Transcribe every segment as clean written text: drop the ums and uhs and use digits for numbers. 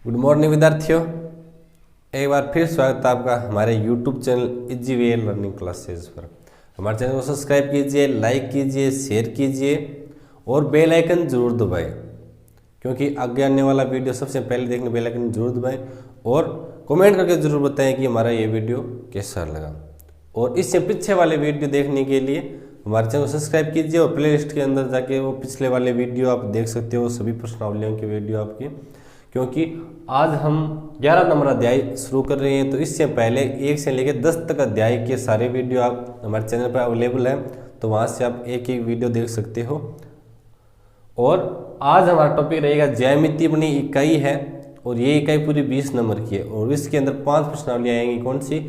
Good morning विद्यार्थियों, एक बार फिर स्वागत है आपका हमारे YouTube channel easy learning classes पर। हमारे चैनल को सब्सक्राइब कीजिए, लाइक कीजिए, शेयर कीजिए और बेल आइकन जरूर दबाएं, क्योंकि आगे आने वाला वीडियो सबसे पहले देखने बेल आइकन जरूर दबाएं और कमेंट करके जरूर बताएं कि हमारा ये वीडियो कैसा लगा। और इससे पीछे वाले वीडियो देखने के लिए हमारे चैनल को सब्सक्राइब कीजिए और प्ले लिस्ट के अंदर जाके वो पिछले वाले वीडियो आप देख सकते हो, सभी प्रश्नावलियों के वीडियो आपके, क्योंकि आज हम 11 नंबर अध्याय शुरू कर रहे हैं। तो इससे पहले 1 से लेकर 10 तक अध्याय के सारे वीडियो आप हमारे चैनल पर अवेलेबल है, तो वहाँ से आप एक एक वीडियो देख सकते हो। और आज हमारा टॉपिक रहेगा ज्यामिति अपनी इकाई है और ये इकाई पूरी 20 नंबर की है और इसके अंदर 5 प्रश्नावलियाँ आएंगी। कौन सी?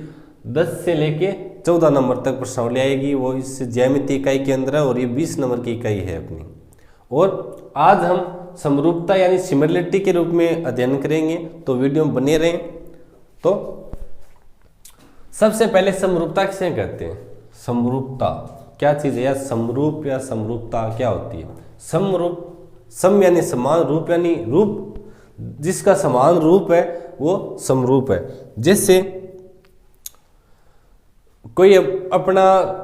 10 से लेके 14 नंबर तक प्रश्नावली आएगी, वो इस ज्यामिति इकाई के अंदर है और ये 20 नंबर की इकाई है अपनी। और आज हम समरूपता यानी सिमिलरिटी के रूप में अध्ययन करेंगे, तो वीडियो में बने रहें। तो सबसे पहले समरूपता किसे कहते हैं? समरूपता क्या चीज़ है? या समरूप या समरूपता क्या होती है? समरूप, सम यानी समान, रूप यानी रूप, जिसका समान रूप है वो समरूप है। जैसे कोई अपना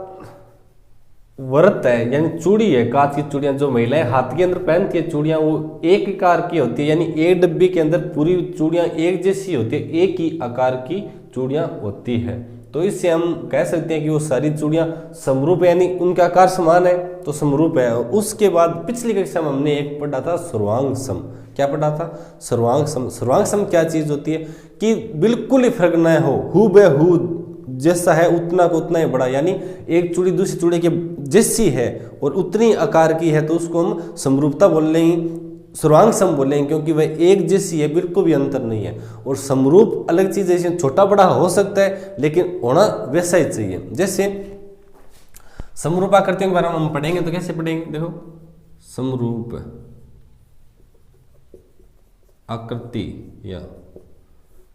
व्रत है यानी चूड़ी है, कांच की चूड़ियां जो महिलाएं हाथ के अंदर पहनती है चूड़ियां, वो एक आकार की होती है, यानी एक डब्बी के अंदर पूरी चूड़ियां एक जैसी होती है, एक ही आकार की चूड़ियां होती है। तो इससे हम कह सकते हैं कि वो सारी चूड़ियां समरूप है, यानी उनका आकार समान है तो समरूप है। और उसके बाद पिछली कक्षा में हमने एक पढ़ा था सर्वांग सम। क्या पढ़ा था? सर्वांग सम। सर्वांग सम क्या चीज होती है कि बिल्कुल ही फर्क न हो, हूबहू जैसा है उतना को उतना ही बड़ा, यानी एक चूड़ी दूसरी चूड़ी के जैसी है और उतनी आकार की है, तो उसको हम समरूपता बोल लेंगे, सर्वांग सम बोलेंगे, क्योंकि वह एक जैसी है, बिल्कुल भी अंतर नहीं है। और समरूप अलग चीज है, जैसे छोटा बड़ा हो सकता है लेकिन होना वैसा ही चाहिए। जैसे समरूप आकृतियों के बारे में हम पढ़ेंगे, तो कैसे पढ़ेंगे? देखो, समरूप आकृति या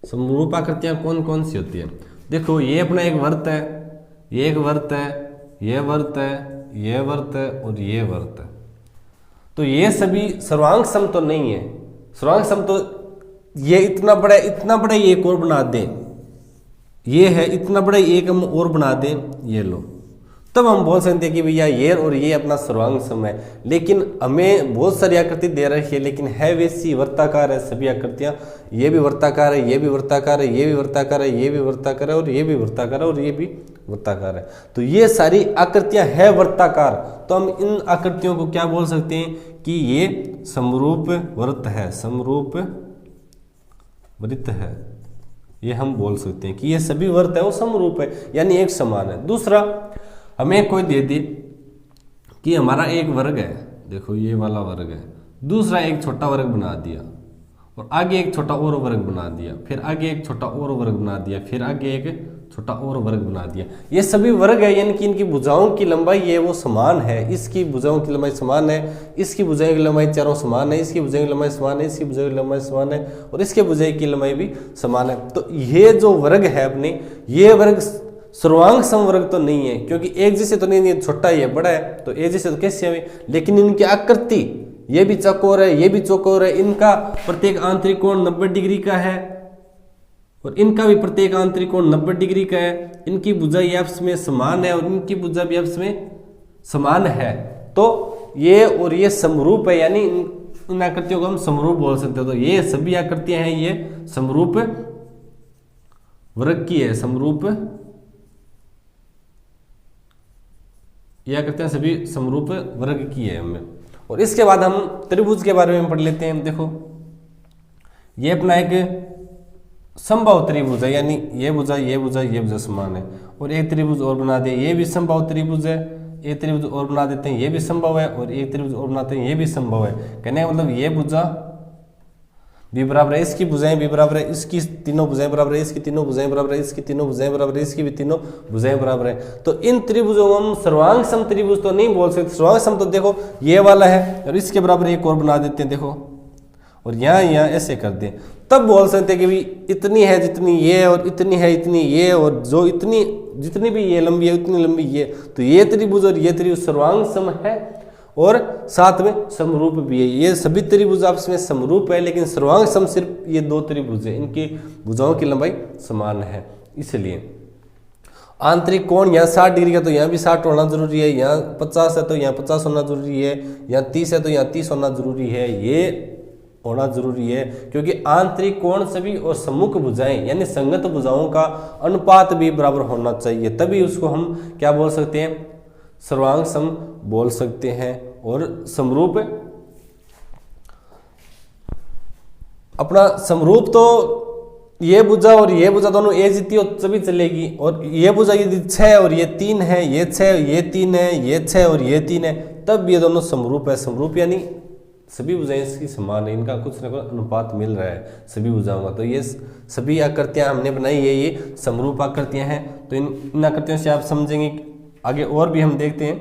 समरूप आकृतियां कौन कौन सी होती है? देखो, ये अपना एक वर्त है, ये एक वर्त है, ये वर्त है, ये वर्त है और ये वर्त है। तो ये सभी सर्वांग सम तो नहीं है। सर्वांग सम तो ये इतना बड़ा ये एक और बना दें, ये है इतना बड़ा एक हम और बना दें, ये लो, तब हम बोल सकते हैं कि भैया ये और ये अपना सर्वांग सम है। लेकिन हमें बहुत सारी आकृति दे रखी है, लेकिन है वैसी वर्ताकार है सभी आकृतियां। ये भी वर्ताकार है, ये भी वर्ताकार है, ये भी वर्ताकार है, ये भी वर्ताकार है और ये भी वर्ताकार है और ये भी वर्ताकार है। तो ये सारी आकृतियां है वर्ताकार, तो हम इन आकृतियों को क्या बोल सकते हैं कि ये समरूप वृत्त है, समरूप वृत्त है। ये हम बोल सकते हैं कि ये सभी वृत्त है वो समरूप है, यानी एक समान है। दूसरा, हमें कोई दे दे कि हमारा एक वर्ग है, देखो ये वाला वर्ग है, दूसरा एक छोटा वर्ग बना दिया और आगे एक छोटा और वर्ग बना दिया, फिर आगे एक छोटा और वर्ग बना दिया, फिर आगे एक छोटा और वर्ग बना दिया। ये सभी वर्ग है, यानी कि इनकी भुजाओं की लंबाई है वो समान है। इसकी भुजाओं की लंबाई समान है, इसकी भुजाओं की लंबाई चारों समान है, इसकी भुजाओं की लंबाई समान है, इसकी भुजाओं की लंबाई समान है और इसके भुजाई की लंबाई भी समान है। तो ये जो वर्ग है अपने, ये वर्ग सर्वांग समवर्ग तो नहीं है, क्योंकि एक जैसे तो नहीं है, छोटा ही है, बड़ा है, तो एक जैसे तो कैसे है? लेकिन इनकी आकृति, ये भी चौकोर है, ये भी चौकोर है, इनका प्रत्येक आंतरिक कोण 90 डिग्री का है और इनका भी प्रत्येक आंतरिक कोण 90 डिग्री का है। इनकी भुजाएं आपस में समान है और इनकी भुजा भी आपस में समान है। तो ये और ये समरूप है, यानी इन आकृतियों को हम समरूप बोल सकते हैं। तो ये सभी आकृतियां हैं, ये समरूप वर्ग की है, समरूप, यह आकृतियां सभी समरूप वर्ग की है हमें। और इसके बाद हम त्रिभुज के बारे में पढ़ लेते हैं। देखो, ये अपना एक समबाहु त्रिभुज है, यानी ये भुजा ये भुजा ये भुजा समान है। और एक त्रिभुज और बना दे, ये भी समबाहु त्रिभुज है, एक त्रिभुज और बना देते हैं, ये भी संभव है, और एक त्रिभुज और बनाते हैं, ये भी संभव है। कहने का मतलब ये भुजा भी बराबर है, इसकी भुजाएं भी बराबर है, इसकी तीनों भुजाएं बराबर है, इसकी तीनों भुजाएं बराबर है, इसकी तीनों भुजाएं बराबर है, इसकी भी तीनों भुजाएं बराबर है। तो इन त्रिभुजों को हम सर्वांग सम त्रिभुज तो नहीं बोल सकते। सर्वांग सम तो देखो ये वाला है और इसके बराबर एक और बना देते हैं, देखो, और यहाँ ऐसे कर दें, तब बोल सकते हैं कि भी इतनी है जितनी ये और इतनी है इतनी ये, और जो इतनी जितनी भी ये लंबी है उतनी लंबी ये, तो ये त्रिभुज और ये त्रिभुज सर्वांग सम है। और साथ में समरूप भी है। ये सभी त्रिभुज आपस में समरूप है, लेकिन सर्वांग सम सिर्फ ये दो त्रिभुज है, इनकी भुजाओं की लंबाई समान है। इसलिए आंतरिक कोण यहाँ 60 डिग्री का तो यहाँ भी 60 होना जरूरी है, यहाँ 50 है तो यहाँ 50 होना जरूरी है, यहाँ 30 है तो यहाँ 30 होना जरूरी है, ये होना जरूरी है, क्योंकि आंतरिक कोण सभी और सम्मुख भुजाएं यानी संगत भुजाओं का अनुपात भी बराबर होना चाहिए, तभी उसको हम क्या बोल सकते हैं, सर्वांग सम बोल सकते हैं। और समरूप, अपना समरूप तो ये भुजा और ये भुजा दोनों ए जितनी हो तभी चलेगी, और ये भुजा यदि 6 और ये 3 है, ये 6 ये 3 है, ये 6 और ये 3 है, तब ये दोनों समरूप है। समरूप यानी सभी भुजाएं इसकी समान है, इनका कुछ न कुछ अनुपात मिल रहा है सभी भुजाओं का। तो ये सभी आकृतियां हमने बनाई है, ये समरूप आकृतियां हैं। तो इन आकृतियों से आप समझेंगे। आगे और भी हम देखते हैं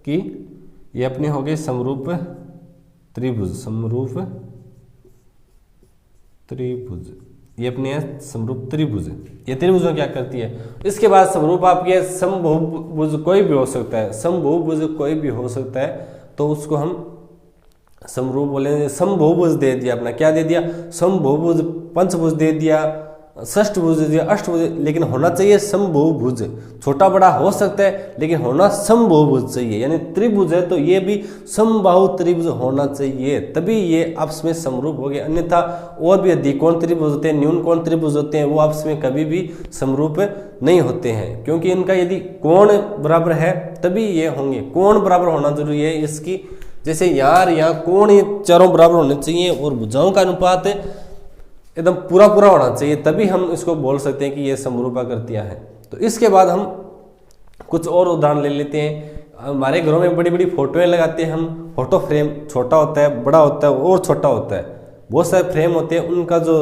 कि ये अपने हो गए समरूप त्रिभुज, समरूप त्रिभुज, ये अपने समरूप त्रिभुज। ये त्रिभुजों क्या करती है। इसके बाद समरूप आपके समबाहुभुज कोई भी हो सकता है, समबाहुभुज कोई भी हो सकता है, तो उसको हम समरूप बोले। समबाहुभुज दे दिया अपना, क्या दे दिया, समबाहुभुज, पंचभुज दे दिया, षष्ठभुज दे दिया, अष्टभुज, लेकिन होना चाहिए समबाहुभुज। छोटा बड़ा हो सकता है लेकिन होना समबाहुभुज चाहिए, यानी त्रिभुज है तो ये भी समबाहु त्रिभुज होना चाहिए, तभी ये आपस में समरूप हो गए। अन्यथा और भी अधिक कोण त्रिभुज होते हैं, न्यून कोण त्रिभुज होते हैं, वो आपस में कभी भी समरूप नहीं होते हैं, क्योंकि इनका यदि कोण बराबर है तभी ये होंगे। कोण बराबर होना जरूरी है इसकी, जैसे यहाँ कोण ये चारों बराबर होने चाहिए और भुजाओं का अनुपात एकदम पूरा पूरा होना चाहिए, तभी हम इसको बोल सकते हैं कि ये समरूप आकृतियां हैं। तो इसके बाद हम कुछ और उदाहरण ले लेते हैं। हमारे घरों में बड़ी बड़ी फोटोएं लगाते हैं हम, फोटो फ्रेम छोटा होता है, बड़ा होता है और छोटा होता है, बहुत सारे फ्रेम होते हैं, उनका जो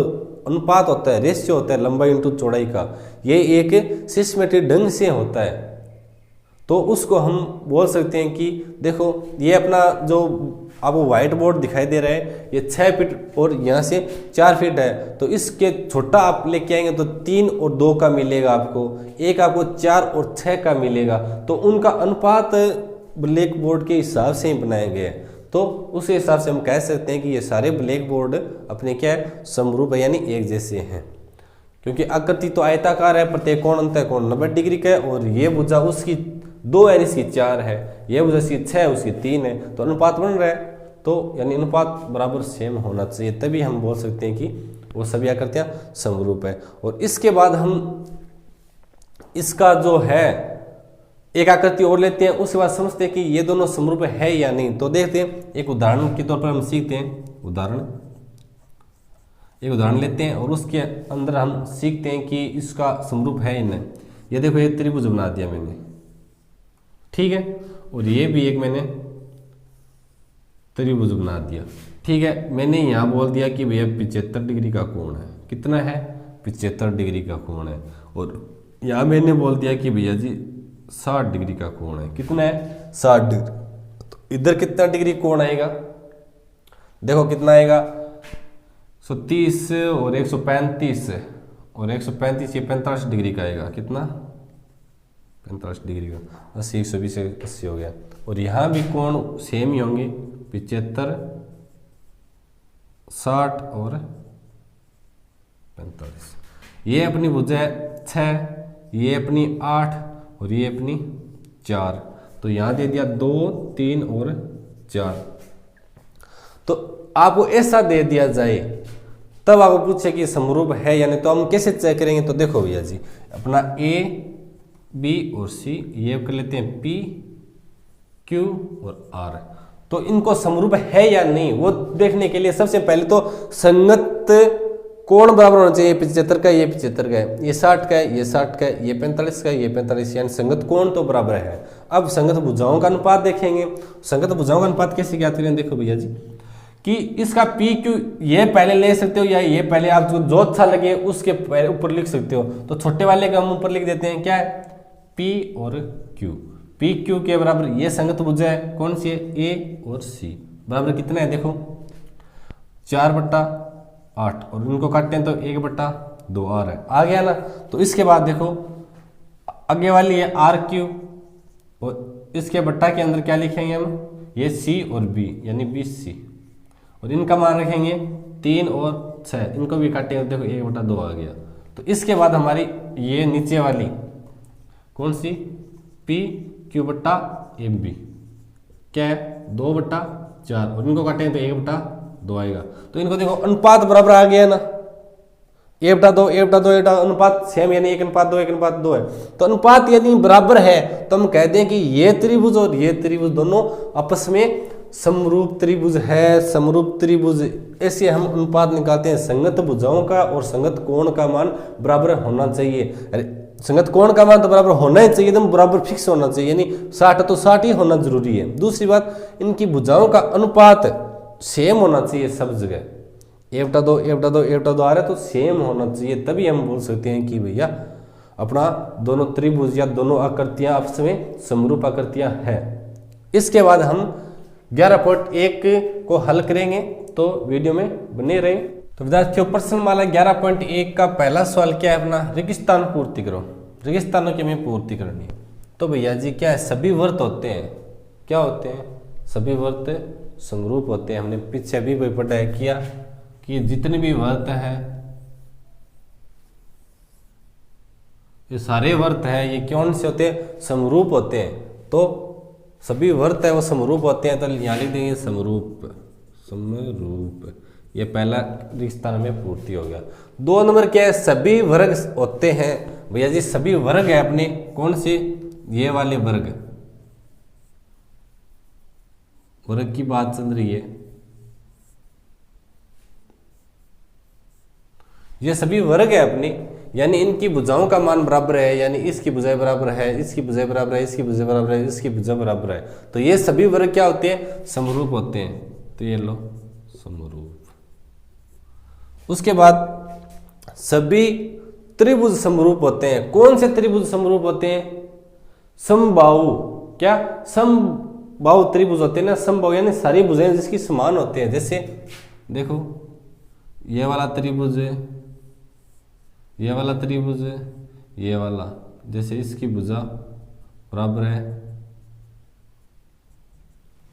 अनुपात होता है, रेशियो होता है लंबाई इंटू चौड़ाई का, ये एक सिस्टमेटिक ढंग से होता है। तो उसको हम बोल सकते हैं कि देखो ये अपना जो आपको व्हाइट बोर्ड दिखाई दे रहा है, ये 6 फीट और यहाँ से 4 फीट है, तो इसके छोटा आप लेके आएंगे तो 3 और 2 का मिलेगा आपको, एक आपको 4 और 6 का मिलेगा। तो उनका अनुपात ब्लैक बोर्ड के हिसाब से ही बनाए गए हैं, तो उस हिसाब से हम कह सकते हैं कि ये सारे ब्लैक बोर्ड अपने क्या है, समरूप है, यानी एक जैसे हैं। क्योंकि आकृति तो आयताकार है, प्रत्येक कोण अंतःकोण 90 डिग्री का है, और ये भुजा उसकी 2 है, इसकी 4 है, ये भुजा इसकी 6 है, उसकी 3 है, तो अनुपात बन रहा है। तो यानी अनुपात बराबर सेम होना चाहिए, तभी हम बोल सकते हैं कि वो सभी आकृतियां समरूप है। और इसके बाद हम इसका जो है एक आकृति और लेते हैं, उसके बाद समझते हैं कि ये दोनों समरूप है या नहीं। तो देखते हैं, एक उदाहरण के तौर पर हम सीखते हैं। एक उदाहरण लेते हैं और उसके अंदर हम सीखते हैं कि इसका समरूप है या नहीं। ये देखो, ये त्रिभुज बना दिया मैंने, ठीक है, और ये भी एक मैंने त्रिभुज बना दिया, ठीक है। मैंने यहाँ बोल दिया कि भैया 75 डिग्री का कोण है, कितना है, 75 डिग्री का कोण है, और यहाँ मैंने बोल दिया कि भैया जी 60 डिग्री का कोण है, कितना है, 60 डिग्री। तो इधर कितना डिग्री कोण आएगा, देखो कितना आएगा, 130 और 135 और 135, ये 45 डिग्री का आएगा, कितना, 45 डिग्री का, 80 120 से 80 हो गया। और यहाँ भी कोण सेम ही होंगे, 75 60 और 45। ये अपनी भुजा है 6, ये अपनी 8 और ये अपनी 4। तो यहाँ दे दिया 2 3 और 4। तो आपको ऐसा दे दिया जाए तब आपको पूछे कि समरूप है या नहीं, तो हम कैसे चेक करेंगे। तो देखो भैया जी, अपना ए बी और सी ये कर लेते हैं, पी क्यू और आर। तो इनको समरूप है या नहीं वो देखने के लिए सबसे पहले तो संगत कोण बराबर होना चाहिए। 75 का ये 75 का है, ये 60 का है, ये 60 का है, ये 45 का है, ये 45, यानी संगत कोण तो बराबर है। अब संगत भुजाओं का अनुपात देखेंगे। संगत भुजाओं का अनुपात कैसे ज्ञात करें, देखो भैया जी कि इसका पी क्यू ये पहले ले सकते हो या ये पहले आप जो अच्छा लगे उसके ऊपर लिख सकते हो। तो छोटे वाले का हम ऊपर लिख देते हैं, क्या है, पी और क्यू। पी क्यू के बराबर ये संगत भुजा है, कौन सी है, ए और सी, बराबर कितना है, देखो 4/8, और इनको काटते हैं तो 1/2 आर है, आ गया ना। तो इसके बाद देखो आगे वाली है आर क्यू, और इसके बट्टा के अंदर क्या लिखेंगे हम, ये सी और बी यानी 20C, और इनका मान रखेंगे 3 और 6, इनको भी काटेंगे, देखो 1/2 आ गया। तो इसके बाद हमारी ये नीचे वाली कौन सी, PQ/AB क्या है 2/4, और इनको काटेंगे तो 1/2 आएगा। तो इनको देखो अनुपात बराबर आ गया ना, 1/2 अनुपात सेम यानी 1/2 है। तो अनुपात यदि बराबर है तो हम कहते हैं कि ये त्रिभुज और ये त्रिभुज दोनों आपस में समरूप त्रिभुज है। समरूप त्रिभुज, ऐसे हम अनुपात निकालते हैं संगत भुजाओं का, और संगत कोण का मान बराबर होना चाहिए। अरे संगत कोण का मान तो बराबर होना ही चाहिए, एकदम बराबर फिक्स होना चाहिए, यानी 60 तो 60 ही होना जरूरी है। दूसरी बात, इनकी भुजाओं का अनुपात सेम होना चाहिए सब जगह, 1/2 आ रहा है तो सेम होना चाहिए, तभी हम बोल सकते हैं कि भैया अपना दोनों त्रिभुज या दोनों आकृतियां आपस में समरूप आकृतियां हैं। इसके बाद हम 11.1 को हल करेंगे, तो वीडियो में बने रहे। तो विद्यार्थियों प्रश्नमाला 11.1 का पहला सवाल क्या है अपना, रेगिस्तान पूर्ति करो। रेगिस्तानों की हमें पूर्ति करनी है। तो भैया जी क्या है, सभी वर्त होते हैं, क्या होते हैं, सभी वर्त समरूप होते हैं। हमने पीछे भी पढ़ाई किया कि जितने भी वर्त हैं, ये सारे वर्त हैं, ये कौन से होते हैं, समरूप होते हैं। तो सभी वर्त है वो समरूप होते हैं, तो यहाँ लिख देंगे समरूप। समरूप ये पहला रेगिस्तान में पूर्ति हो गया। 2 नंबर क्या है, सभी वर्ग होते हैं। भैया जी सभी वर्ग है अपने, कौन से, ये वाले वर्ग, वर्ग की बात चल रही है। ये सभी वर्ग है अपनी, यानी इनकी भुजाओं का मान बराबर है, यानी इसकी भुजाएं बराबर है, इसकी भुजाएं बराबर है, इसकी भुजाएं बराबर है, इसकी भुजा बराबर है। तो ये सभी वर्ग क्या होते हैं, समरूप होते हैं। तो ये लो समरूप। उसके बाद सभी त्रिभुज समरूप होते हैं। कौन से त्रिभुज समरूप होते हैं, समबाहु, क्या समबाहु त्रिभुज होते हैं ना। समबाहु यानी सारी भुजाएं जिसकी समान होते हैं। जैसे देखो ये वाला त्रिभुज है, ये वाला त्रिभुज है, ये वाला, जैसे इसकी भुजा बराबर है,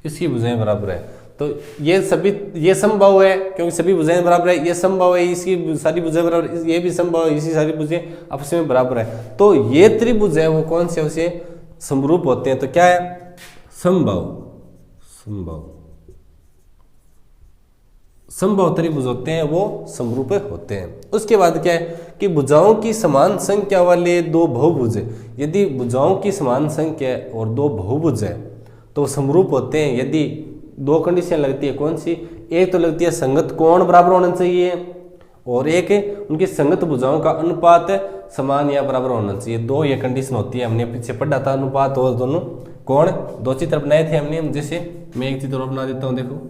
इसकी भुजाएं बराबर है। तो ये सभी, ये समबाहु है क्योंकि सभी भुजाएं बराबर है। ये समबाहु है, इसकी सारी भुजाएं बराबर, ये भी समबाहु है, इसकी सारी भुजाएं आपस में बराबर है। तो ये त्रिभुज है वो कौन से, उसे समरूप होते हैं। तो क्या है, समबाहु। समबाहु समबाहु त्रिभुज होते हैं वो समरूप होते हैं। उसके बाद क्या है कि भुजाओं की समान संख्या वाले 2 बहुभुज, यदि भुजाओं की समान संख्या और 2 बहुभुज है तो समरूप होते हैं। यदि 2 कंडीशन लगती है, कौन सी, एक तो लगती है संगत कोण बराबर होना चाहिए, और एक उनकी संगत भुजाओं का अनुपात समान या बराबर होना चाहिए। 2 ये कंडीशन होती है, हमने पीछे पढ़ा था। अनुपात और दोनों कोण 2 चित्र बनाए थे हमने। जैसे मैं एक चित्र बना देता हूँ, देखो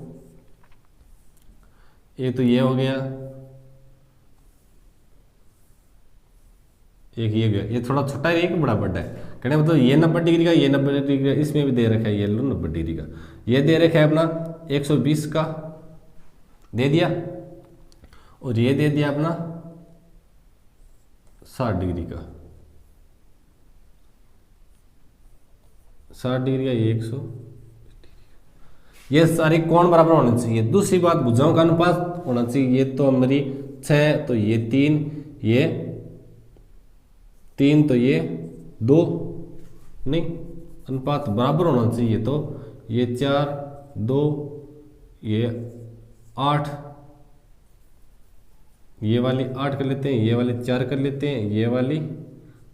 एक तो ये हो गया, एक ये गया, ये थोड़ा छोटा है, एक बड़ा बड़ा है। कहने मतलब ये 90 डिग्री का, ये 90 डिग्री का, इसमें भी दे रखा है ये लो 90 डिग्री का, ये दे रखा है अपना 120 का दे दिया, और ये दे दिया अपना 60 डिग्री का, 60 डिग्री का, ये 100। ये सारे कोण बराबर होने चाहिए। दूसरी बात, भुजाओं का अनुपात होना चाहिए। ये तो हमारी 6, तो ये 3, ये 3, तो ये 2, नहीं अनुपात बराबर होना चाहिए। तो ये 4, 2, ये 8, ये वाली 8 कर लेते हैं, ये वाली 4 कर लेते हैं, ये वाली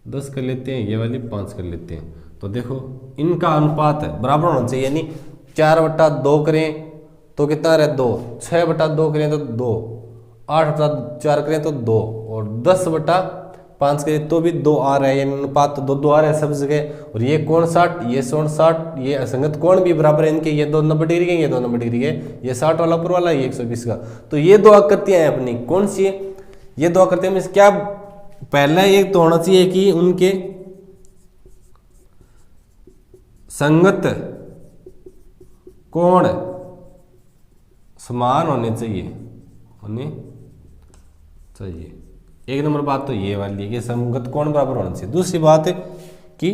10 कर लेते हैं, ये वाली 5 कर लेते हैं। तो देखो इनका अनुपात बराबर होना चाहिए, यानी 4/2 करें तो कितना रहे 2, 6/2 करें तो 2, 8/4 करें तो 2, और 10/5 करें तो भी 2 आ रहा है, यानी अनुपात तो 2 आ रहा है सब जगह। और ये कोण 60, ये कोण 60, ये असंगत कोण भी बराबर है इनके, ये 2 90 डिग्री के, ये 2 90 डिग्री के, ये 60 वाला ऊपर वाला, ये 120 का। तो ये 2 आकृतियां हैं अपनी, कौन सी है, ये 2 आकृतियां में क्या पहला एक तो होना चाहिए कि उनके संगत कोण समान होने चाहिए, एक नंबर बात तो ये वाली है कि संगत कोण बराबर होना चाहिए। दूसरी बात है कि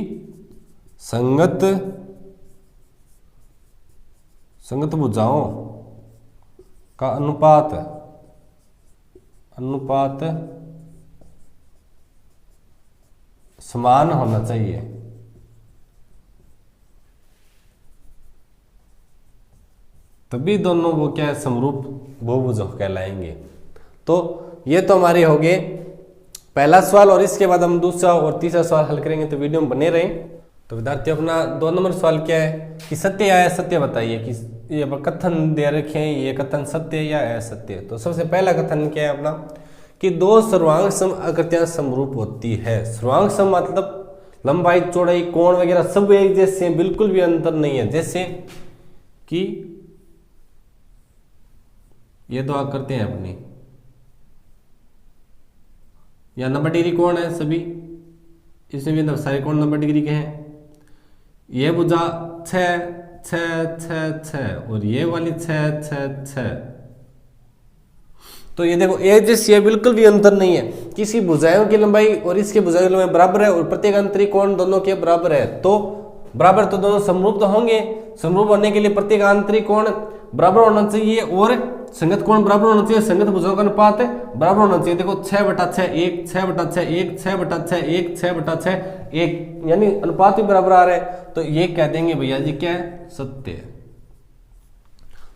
संगत संगत भुजाओं का अनुपात समान होना चाहिए। तभी दोनों वो क्या है, समरूप बहुभुज कहलाएंगे। तो ये तो हमारे हो गए पहला सवाल, और इसके बाद हम दूसरा और तीसरा सवाल हल करेंगे, तो वीडियो में बने रहें। तो विद्यार्थियों अपना 2 नंबर सवाल क्या है कि सत्य या असत्य बताइए, कि ये कथन दे रखे हैं, ये कथन सत्य या असत्य। तो सबसे पहला कथन क्या है अपना कि 2 सर्वांग सम आकृतियां समरूप होती है। सर्वांग सम मतलब लंबाई, चौड़ाई, कोण वगैरह सब एक जैसे हैं, बिल्कुल भी अंतर नहीं है। जैसे कि ये 2 आकृतियां हैं अपनी, या 90 डिग्री कोण है सभी, इसमें भी सारे कोण 90 डिग्री के हैं। ये भुजा 6 6 6 6 और ये वाली 6 6 6। तो ये देखो एक जैसी है, बिल्कुल भी अंतर नहीं है। किसी भुजाओं की लंबाई और इसके भुजाओं की लंबाई बराबर है, और प्रत्येक अंतरिक कोण दोनों के बराबर है। तो बराबर तो दोनों समरूप तो होंगे। समरूप होने के लिए प्रत्येक आंतरिक कोण बराबर होना चाहिए और संगत कोण बराबर होना चाहिए। संगत भुजाओं का अनुपात बराबर होना चाहिए। देखो 6/6 1 6/6 1 6/6 1 6/6 1, यानी अनुपात भी बराबर आ रहे हैं। तो ये कह देंगे भैया जी क्या है, सत्य है।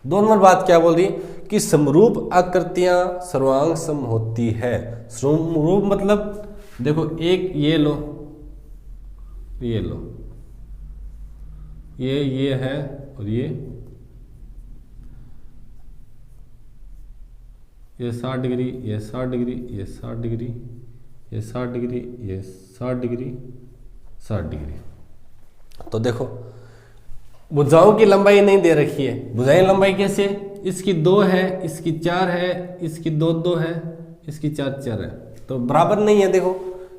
2 नंबर बात क्या बोल रही कि समरूप आकृतियां सर्वांग सम होती है। समरूप मतलब देखो एक ये लो, ये लो, ये है और ये 60 डिग्री, ये 60 डिग्री, ये 60 डिग्री, ये 60 डिग्री, ये 60 डिग्री, 60 डिग्री। तो देखो भुजाओं की लंबाई नहीं दे रखी है। भुजाएं लंबाई कैसे, इसकी 2 है, इसकी 4 है, इसकी 2 है, इसकी 4 है। तो बराबर नहीं है। देखो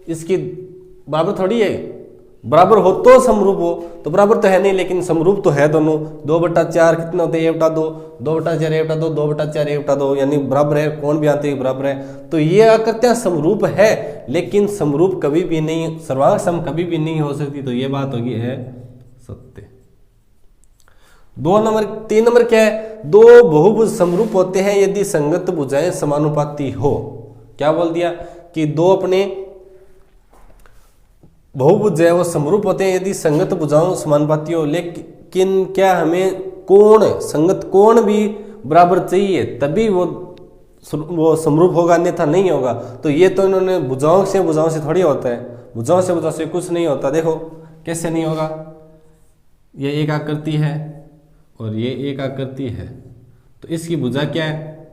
इसकी बराबर थोड़ी है, बराबर हो तो समरूप हो, तो बराबर तो है नहीं, लेकिन समरूप तो है दोनों। 2/4 कितने होते हैं, 1/2, 2/4 1/2, 2/4 1/2, यानी बराबर है। कोण भी आते हैं बराबर है। तो ये आकृतियां समरूप है, लेकिन समरूप कभी भी नहीं, सर्वांग सम कभी भी नहीं हो सकती। तो ये बात होगी है सत्य। 3 नंबर क्या है, 2 बहुभुज समरूप होते हैं यदि संगत भुजाएं समानुपाती हो। क्या बोल दिया कि 2 अपने बहुभुज है वो समरूप होते हैं यदि संगत भुजाओं समानुपाती हो। लेकिन क्या हमें कोण, संगत कोण भी बराबर चाहिए, तभी वो समरूप होगा, अन्यथा नहीं होगा। तो ये तो इन्होंने भुजाओं से थोड़ी होता है, भुजाओं से कुछ नहीं होता। देखो कैसे नहीं होगा, ये एक आकृति है और ये एक आकृति है, तो इसकी भुजा क्या है,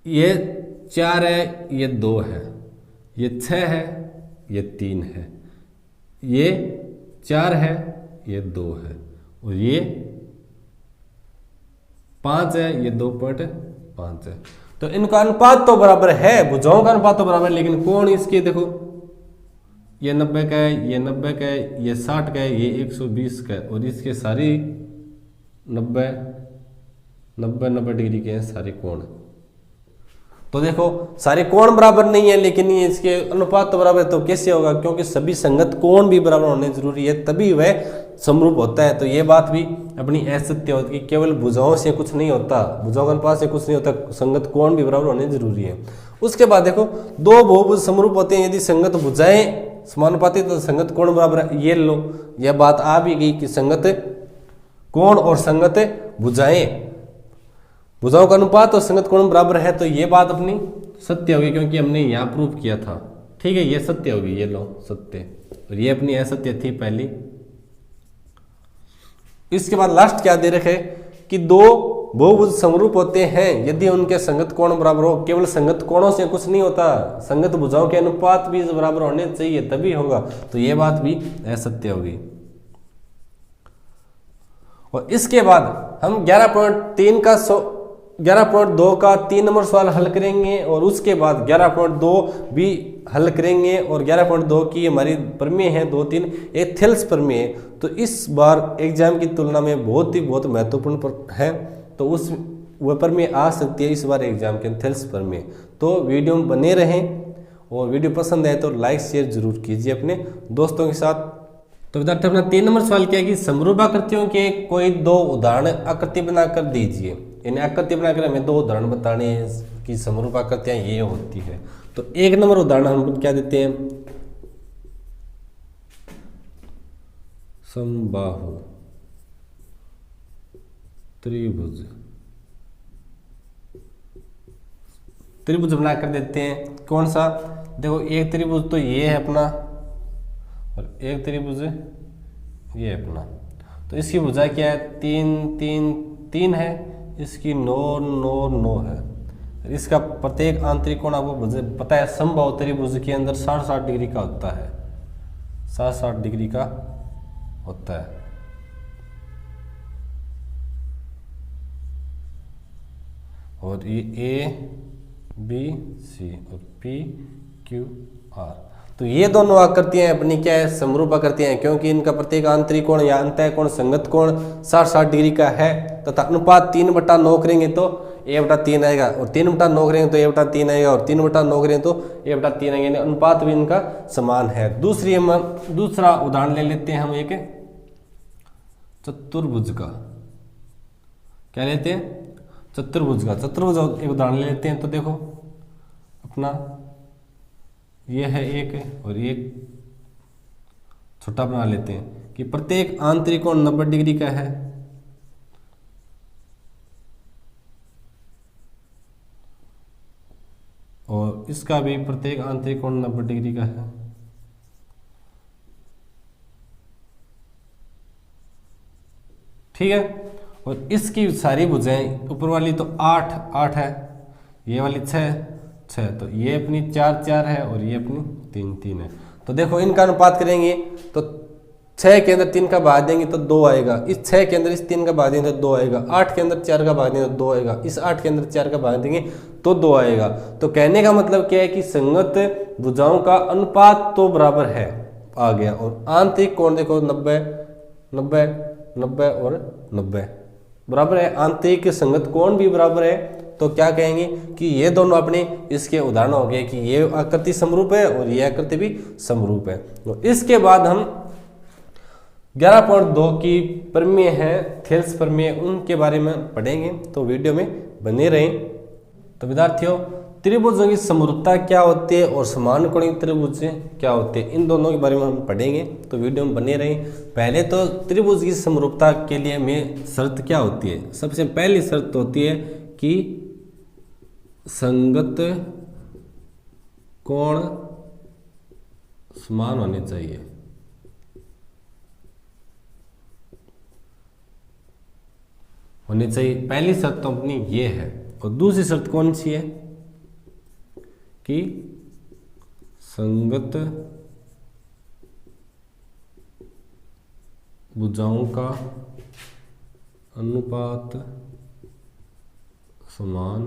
ये 4 है, ये 2 है, ये 6 है, ये 3 है, ये 4 है, ये 2 है, और ये 5 है, ये 2.5 है। तो इनका अनुपात तो बराबर है, भुजाओं का अनुपात तो बराबर है, लेकिन कोण इसके देखो ये 90 का है, ये 90 का है, ये 60 का है, ये 120 का है, और इसके सारी 90 डिग्री के हैं सारे कोण। तो देखो सारे कोण बराबर नहीं है, लेकिन ये इसके अनुपात तो बराबर है। तो कैसे होगा, क्योंकि सभी संगत कोण भी बराबर होने जरूरी है, तभी वह समरूप होता है। तो ये बात भी अपनी असत्य होती है, केवल भुजाओं से कुछ नहीं होता, भुजाओं के अनुपात से कुछ नहीं होता, संगत कोण भी बराबर होने जरूरी है। उसके बाद देखो 2 बहुभुज समरूप होते हैं यदि संगत भुजाएं समानुपाती, तो संगत कोण बराबर है। ये लो, यह बात आ भी गई कि संगत कोण और संगत भुजाओं का अनुपात और संगत कोण बराबर है। तो ये बात अपनी सत्य होगी, क्योंकि हमने यहाँ प्रूव किया था। ठीक है, ये सत्य होगी, ये लो सत्य, और ये अपनी असत्य थी पहली। इसके बाद लास्ट क्या दे रखे कि 2 बहुभुज समरूप होते हैं यदि उनके संगत कोण बराबर हो। केवल संगत कोणों से कुछ नहीं होता, संगत भुजाओं के अनुपात भी बराबर होने चाहिए, तभी होगा। तो ये बात भी असत्य होगी। और इसके बाद हम 11.2 का 3 नंबर सवाल हल करेंगे, और उसके बाद 11.2 भी हल करेंगे। और 11.2 की हमारी प्रमेय है 2-3, एक थेल्स प्रमेय। तो इस बार एग्जाम की तुलना में बहुत महत्वपूर्ण है, तो उस वह प्रमेय आ सकती है इस बार एग्जाम के, थेल्स प्रमेय। तो वीडियो में बने रहें, और वीडियो पसंद आए तो लाइक शेयर जरूर कीजिए अपने दोस्तों के साथ। तो विद्यार्थी अपना 3 नंबर सवाल क्या है कि समरूप आकृतियों के कोई 2 उदाहरण आकृति बनाकर दीजिए। यानी आकृति बनाकर हमें 2 उदाहरण बताने हैं कि समरूप आकृतियां ये होती है। तो 1 नंबर उदाहरण हम क्या देते हैं, समबाहु त्रिभुज, त्रिभुज बनाकर देते हैं। कौन सा, देखो एक त्रिभुज तो ये है अपना और एक त्रिभुज ये अपना। तो इसकी भुजा क्या है, 3 3 3 है, इसकी 9 9 9 है। इसका प्रत्येक आंतरिक कोण आपको पता है समबाहु त्रिभुज के अंदर 60 डिग्री का होता है, 60 डिग्री का होता है। और ये ए बी सी और पी क्यू आर, तो ये दोनों आकृतियां अपनी क्या है, समरूप आकृतियां हैं, क्योंकि इनका प्रत्येक आंतरिक कोण या अंतः कोण संगत कोण 60 डिग्री का है तथा अनुपात 3/9 करेंगे तो a/3 आएगा, और 3/9 करेंगे तो a/3 आएगा, और 3/9 करेंगे तो a/3 आएगा, यानी अनुपात भी इनका समान है। दूसरा उदाहरण ले लेते हैं हम एक चतुर्भुज का। क्या लेते हैं, चतुर्भुज का। चतुर्भुज एक उदाहरण ले लेते हैं। तो देखो अपना ये है एक और ये छोटा बना लेते हैं कि प्रत्येक आंतरिक कोण 90 डिग्री का है, और इसका भी प्रत्येक आंतरिक कोण 90 डिग्री का है। ठीक है, और इसकी सारी भुजाएं, ऊपर वाली तो 8 8 है, ये वाली 6 6, तो ये अपनी 4 4 है और ये अपनी 3 3 है। तो देखो इनका अनुपात करेंगे तो 6 के अंदर 3 का भाग देंगे तो 2 आएगा, इस 6 के अंदर इस 3 का भाग देंगे तो 2 आएगा, 8 के अंदर 4 का भाग देंगे तो 2 आएगा, इस 8 के अंदर 4 का भाग देंगे तो 2 आएगा। तो कहने का मतलब क्या है कि संगत भुजाओं का अनुपात तो बराबर है, आ गया। और आंतरिक कोण देखो 90 90 90 और 90 बराबर है, आंतरिक संगत कोण भी बराबर है। तो क्या कहेंगे कि ये दोनों अपने इसके उदाहरण हो गए कि ये आकृति समरूप है और ये आकृति भी समरूप है। तो इसके बाद हम 11.2 की प्रमेय है, थेल्स प्रमेय, उनके बारे में पढ़ेंगे, तो वीडियो में बने रहें। तो विद्यार्थियों, त्रिभुजों की समरूपता क्या होती है और समान कोणीय त्रिभुज क्या होते हैं, इन दोनों के बारे में हम पढ़ेंगे, तो वीडियो में बने रहें। पहले तो त्रिभुज की समरूपता के लिए में शर्त क्या होती है, सबसे पहली शर्त होती है कि संगत कोण समान होने चाहिए। पहली शर्त तो अपनी ये है। और दूसरी शर्त कौन सी है कि संगत भुजाओं का अनुपात समान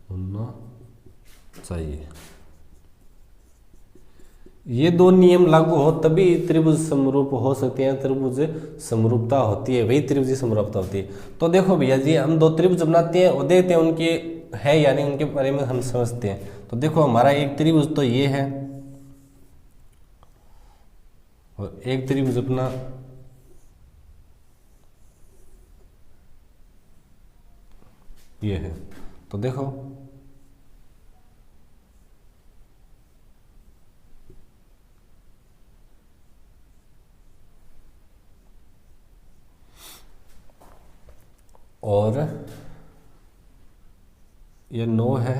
होना चाहिए। ये दो नियम लागू हो तभी त्रिभुज समरूप हो सकते हैं, त्रिभुज समरूपता होती है, वही त्रिभुज समरूपता होती है। तो देखो भैया जी, हम 2 त्रिभुज बनाते हैं और देखते हैं उनके है यानी उनके बारे में हम समझते हैं। तो देखो हमारा एक त्रिभुज तो ये है और एक त्रिभुज अपना ये है। तो देखो और ये 9 है,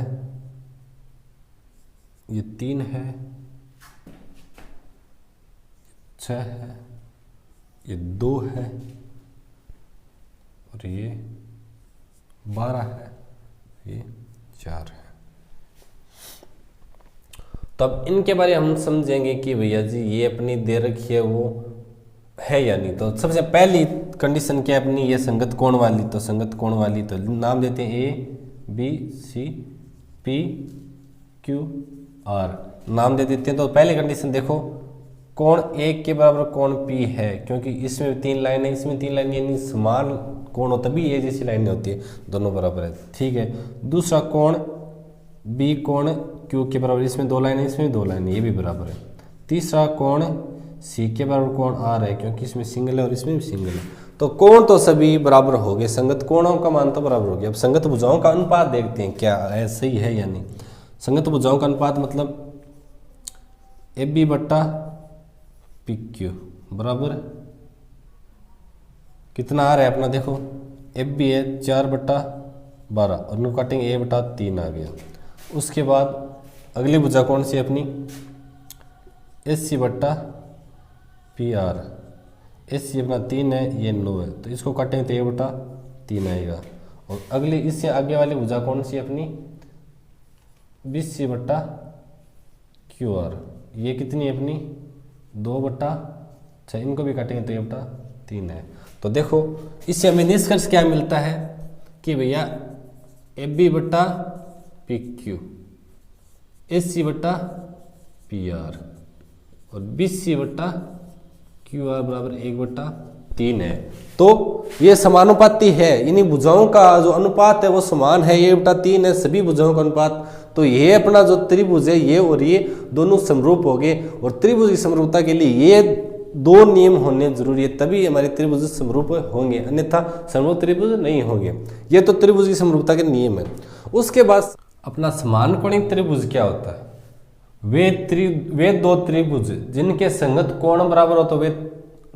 ये 3 है, 6 है, ये 2 है और ये 12 है, ये 4 है। तो अब इनके बारे में हम समझेंगे कि भैया जी ये अपनी दे रखी है वो है या नहीं। तो सबसे पहली कंडीशन क्या है अपनी, ये संगत कोण वाली। तो संगत कोण वाली तो नाम देते हैं A B C P Q R, नाम दे देते हैं। तो पहली कंडीशन देखो, कोण 1 के बराबर कोण P है, क्योंकि इसमें 3 लाइन है, इसमें 3 लाइन, यानी समान कोण हो तभी ये जैसी लाइनें होती है, दोनों बराबर है। ठीक है, दूसरा कोण B कोण Q के बराबर, इसमें 2 लाइन है, इसमें 2 लाइन है, ये भी बराबर है। तीसरा कोण सी के बराबर कोण आर है, क्योंकि इसमें सिंगल है और इसमें भी सिंगल है। तो कोण तो सभी बराबर हो गए, संगत कोणों का मान तो बराबर हो गया। अब संगत भुजाओं का अनुपात देखते हैं क्या है, सही है या नहीं। संगत भुजाओं का अनुपात मतलब ए बी बट्टा पी क्यू बराबर कितना आ रहा है अपना, देखो एफ बी है 4/12 और नु काटेंगे a/3 आ गया। उसके बाद अगली भुजा कौन सी है अपनी, एस सी बट्टा पी आर। एस सी अपना 3 है, ये 9 है, तो इसको काटेंगे तो a/3 आएगा। और अगली इससे आगे वाली भुजा कौन सी है अपनी, बी सी बट्टा क्यू आर। ये कितनी है अपनी 2/6, इनको भी काटेंगे तो a/3 है। तो देखो इससे हमें निष्कर्ष क्या मिलता है कि भैया एफ बी बट्टा पी क्यू, एस सी बट्टा पी आर और बी सी बट्टा क्यू आर बराबर 1/3 है। तो ये समानुपाती है, इन्हीं भुजाओं का जो अनुपात है वो समान है, 1/3 है सभी भुजाओं का अनुपात। तो ये अपना जो त्रिभुज है ये और ये दोनों समरूप हो गए, और त्रिभुज की समरूपता के लिए ये दो नियम होने जरूरी है, तभी हमारे त्रिभुज समरूप होंगे, अन्यथा समरूप त्रिभुज नहीं होंगे। ये तो त्रिभुज की समरूपता के नियम है। उसके बाद अपना समान कोणिक त्रिभुज क्या होता है, वे दो त्रिभुज जिनके संगत कोण बराबर हो तो वे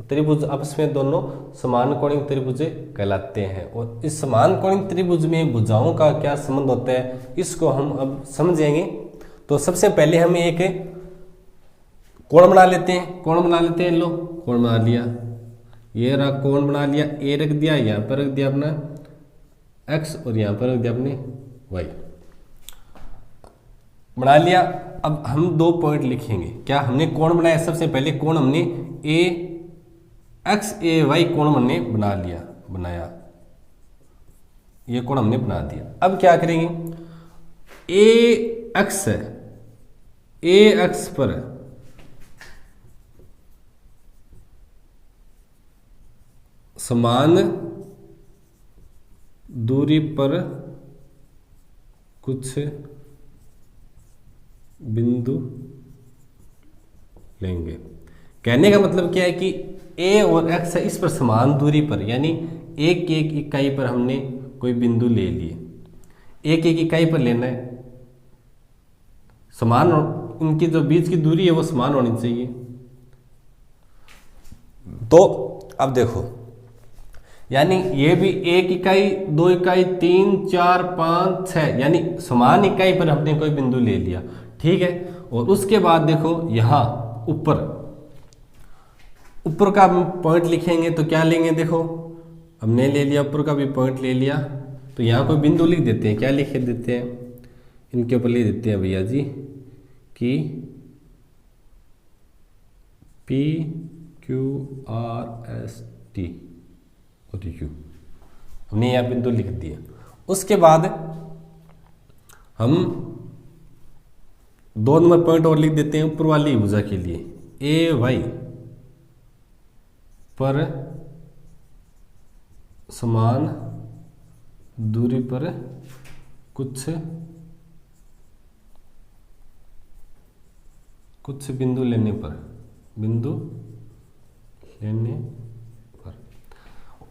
त्रिभुज आपस में दोनों समान कोणिक त्रिभुज कहलाते हैं। और इस समान कोणिक त्रिभुज में भुजाओं का क्या संबंध होता है इसको हम अब समझेंगे। तो सबसे पहले हम एक कोण बना लेते हैं, लो कोण बना लिया, ये रहा कोण बना लिया, ए रख दिया, यहाँ पर रख दिया अपना एक्स और यहाँ पर रख दिया अपने वाई, बना लिया। अब हम 2 पॉइंट लिखेंगे, क्या हमने कोण बनाया, सबसे पहले कोण हमने ए एक्स ए वाई कोण हमने बनाया, ये कोण हमने बना दिया। अब क्या करेंगे, ए एक्स है, ए एक्स पर समान दूरी पर कुछ बिंदु लेंगे। कहने का मतलब क्या है कि ए और एक्स है, इस पर समान दूरी पर, यानी एक एक इकाई पर हमने कोई बिंदु ले लिए, एक एक इकाई पर लेना है, समान उनकी जो बीच की दूरी है वो समान होनी चाहिए। तो अब देखो, यानी ये भी 1 इकाई 2 इकाई 3 4 5 6, यानी समान इकाई पर हमने कोई बिंदु ले लिया, ठीक है। और उसके बाद देखो यहाँ ऊपर का पॉइंट लिखेंगे तो क्या लेंगे, देखो हमने ले लिया ऊपर का भी पॉइंट ले लिया, तो यहाँ कोई बिंदु लिख देते हैं, क्या लिख देते हैं, इनके ऊपर लिख देते हैं भैया जी कि P Q R S T और यू, हमने यहाँ बिंदु लिख दिया। उसके बाद हम 2 नंबर पॉइंट और लिख देते हैं ऊपर वाली भुजा के लिए, ए वाई पर समान दूरी पर कुछ बिंदु लेने पर,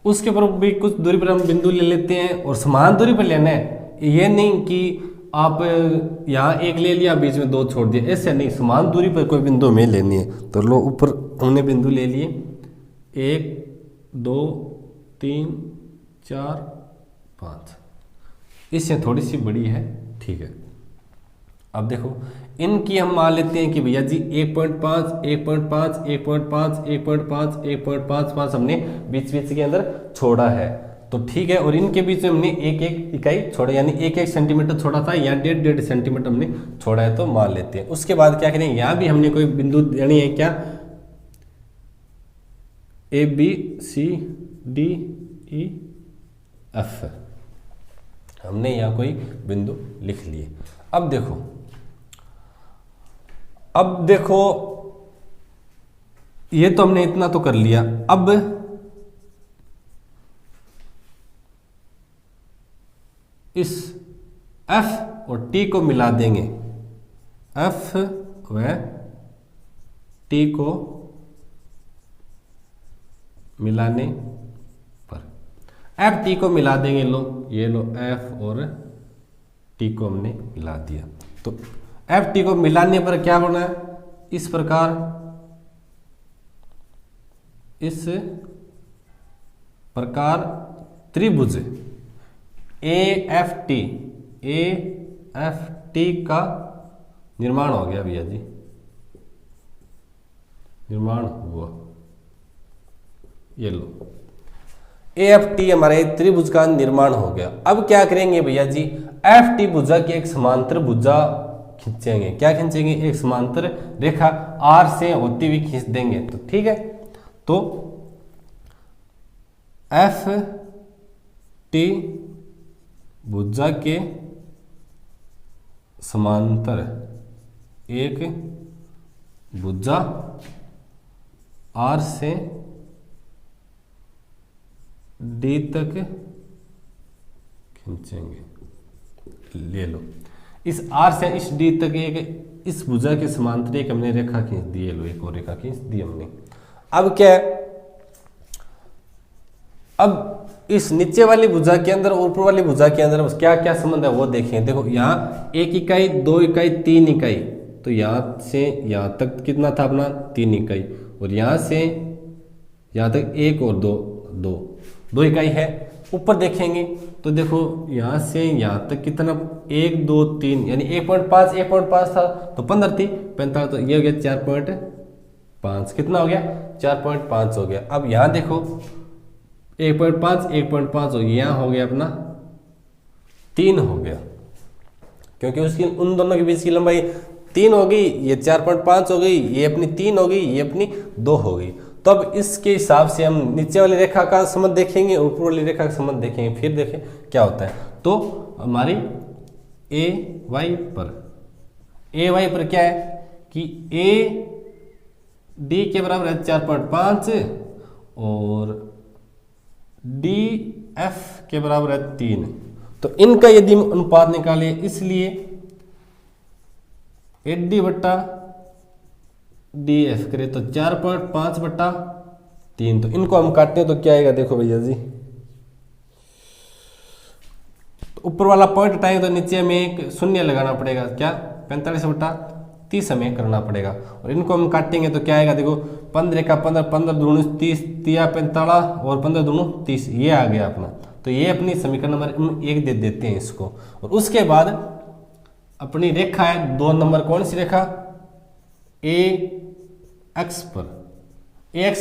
उसके ऊपर भी कुछ दूरी पर हम बिंदु ले लेते हैं, और समान दूरी पर लेना है, ये नहीं कि आप यहाँ एक ले लिया बीच में 2 छोड़ दिए, ऐसे नहीं, समान दूरी पर कोई बिंदु हमें लेनी है। तो लो ऊपर हमने बिंदु ले लिए 1 2 3 4 5, इससे थोड़ी सी बड़ी है, ठीक है। अब देखो इनकी हम मान लेते हैं कि भैया जी 1.5 1.5 1.5 1.5 1.55 हमने बीच के अंदर छोड़ा है, तो ठीक है। और इनके बीच में हमने एक एक इकाई छोड़ा, यानी 1 सेंटीमीटर छोड़ा था, या 1.5 सेंटीमीटर हमने छोड़ा है, तो मान लेते हैं। उसके बाद क्या करेंगे, यहाँ भी हमने कोई बिंदु देनी है, क्या A B C D E F, हमने यहाँ कोई बिंदु लिख लिए। अब देखो ये तो हमने इतना तो कर लिया। अब इस F और T को मिला देंगे, F व T को मिलाने पर एफ टी को मिला देंगे, लो ये लो एफ और टी को हमने मिला दिया। तो एफ टी को मिलाने पर क्या बना है, इस प्रकार, इस प्रकार त्रिभुज ए एफ टी का निर्माण हो गया भैया जी, निर्माण हुआ। ये लो ए एफ टी हमारे त्रिभुज का निर्माण हो गया। अब क्या करेंगे भैया जी, एफ टी भुजा की एक समांतर भुजा खींचेंगे। क्या खींचेंगे, एक समांतर रेखा आर से होती हुई खींच देंगे। तो ठीक है, तो एफ टी भुजा के समांतर एक भुजा आर से डी तक खींचेंगे। ले लो, इस आर से इस डी तक एक इस भुजा के समांतर एक हमने रेखा खींच दी है। लो, एक और रेखा खींच दी हमने। अब क्या है, अब इस नीचे वाली भुजा के अंदर और ऊपर वाली भुजा के अंदर क्या क्या संबंध है वो देखें। देखो यहाँ 1 इकाई 2 इकाई 3 इकाई, तो यहाँ से यहाँ तक कितना था अपना 3 इकाई, और यहाँ से यहाँ तक 1 और 2 इकाई है। ऊपर देखेंगे तो देखो यहाँ से यहाँ तक कितना 1 2 3 यानी 1.5 था, तो 15 थी 45, तो ये हो गया 4.5, कितना हो गया 4.5 हो गया। अब यहाँ देखो 1.5 हो गया, यहाँ हो गया अपना 3 हो गया, क्योंकि उसकी उन दोनों के बीच की लंबाई 3 हो गई, ये 4.5 हो गई, ये अपनी 3 हो गई, ये अपनी 2 हो गई। तो अब इसके हिसाब से हम नीचे वाली रेखा का संबंध देखेंगे, ऊपर वाली रेखा का संबंध देखेंगे, फिर देखें क्या होता है। तो हमारी ए वाई पर क्या है कि ए डी के बराबर है 4.5 और डी एफ के बराबर है 3। तो इनका यदि हम अनुपात निकालें, इसलिए ए डी बट्टा डी एफ करें तो 4.5/3। तो इनको हम काटते हैं तो क्या आएगा, देखो भैया जी, तो ऊपर वाला पॉइंट हटाएंगे तो नीचे हमें एक शून्य लगाना पड़ेगा, क्या 45/30 हमें करना पड़ेगा। और इनको हम काटेंगे तो क्या आएगा, देखो 15 का 15 दूनी 30 तिया 45 और 15 दूनी 30, ये आ गया अपना। तो ये अपनी समीकरण नंबर 1 दे देते हैं इसको। और उसके बाद अपनी रेखा है 2 नंबर, कौन सी रेखा, ए एक्स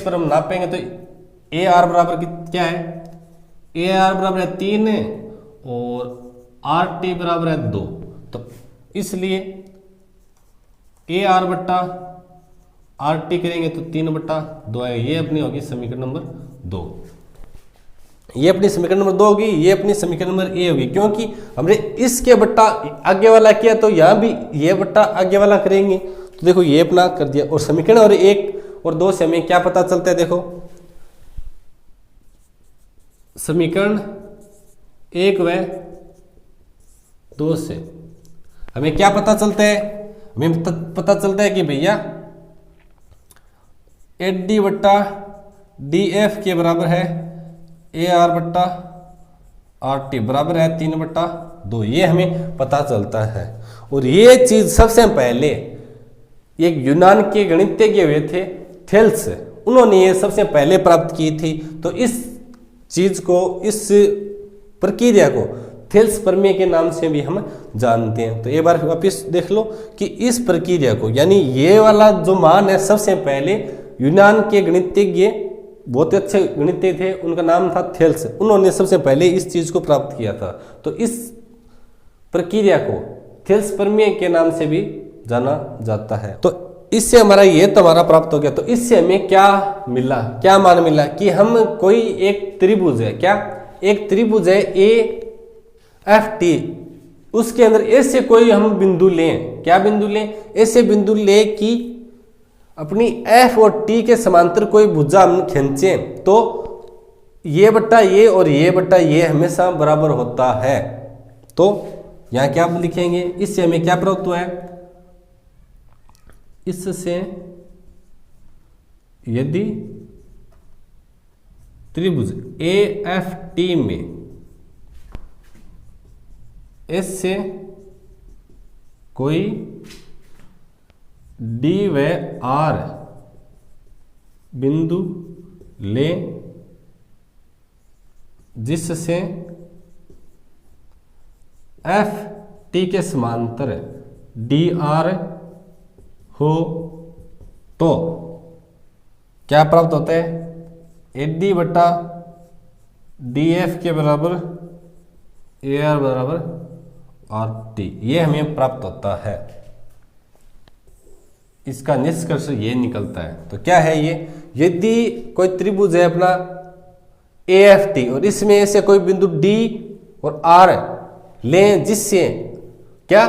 पर हम नापेंगे तो ए आर बराबर क्या है, ए आर बराबर है 3 और आर टी बराबर है 2। तो इसलिए ए आर बट्टा आर टी करेंगे तो 3/2 आएगा। ये अपनी होगी समीकरण नंबर 2, ये अपनी समीकरण नंबर 2 होगी, ये अपनी समीकरण नंबर ए होगी, क्योंकि हमने इसके बट्टा आगे वाला किया तो यहाँ भी ये बट्टा आगे वाला करेंगे। तो देखो ये अपना कर दिया। और समीकरण और 1 और 2 से हमें क्या पता चलता है, देखो समीकरण 1 व 2 से हमें क्या पता चलता है, हमें पता चलता है कि भैया ए डी बट्टा डी एफ के बराबर है ए आर बट्टा आर टी बराबर है 3/2, ये हमें पता चलता है। और ये चीज सबसे पहले एक यूनान के गणितज्ञ हुए थे थेल्स, उन्होंने ये सबसे पहले प्राप्त की थी। तो इस चीज को, इस प्रक्रिया को थेल्स प्रमेय के नाम से भी हम जानते हैं। तो एक बार वापिस देख लो कि इस प्रक्रिया को, यानी ये वाला जो मान है, सबसे पहले यूनान के गणितज्ञ, बहुत अच्छे गणितज्ञ थे, उनका नाम था थेल्स, उन्होंने सबसे पहले इस चीज को प्राप्त किया था। तो इस प्रक्रिया को थेल्स प्रमेय के नाम से भी जाना जाता है। तो इससे हमारा ये तो हमारा प्राप्त हो गया। तो इससे हमें क्या मिला, क्या मान मिला कि हम कोई एक त्रिभुज है, क्या एक त्रिभुज है ए एफ टी, उसके अंदर ऐसे कोई हम बिंदु लें, क्या बिंदु लें, ऐसे बिंदु ले कि अपनी एफ और टी के समांतर कोई भुजा हम खींचें तो ये बट्टा ये और ये बट्टा ये हमेशा बराबर होता है। तो यहां क्या लिखेंगे, इससे हमें क्या प्राप्त हुआ है, इससे यदि त्रिभुज ए एफ टी में एस से कोई डी व आर बिंदु ले जिससे एफ टी के समांतर डी आर हो तो क्या प्राप्त होता है? ए डी बटा डी एफ के बराबर ए आर बराबर आर टी, ये हमें प्राप्त होता है। इसका निष्कर्ष ये निकलता है। तो क्या है ये? यदि कोई त्रिभुज है अपना ए एफ टी और इसमें से कोई बिंदु डी और आर लें जिससे क्या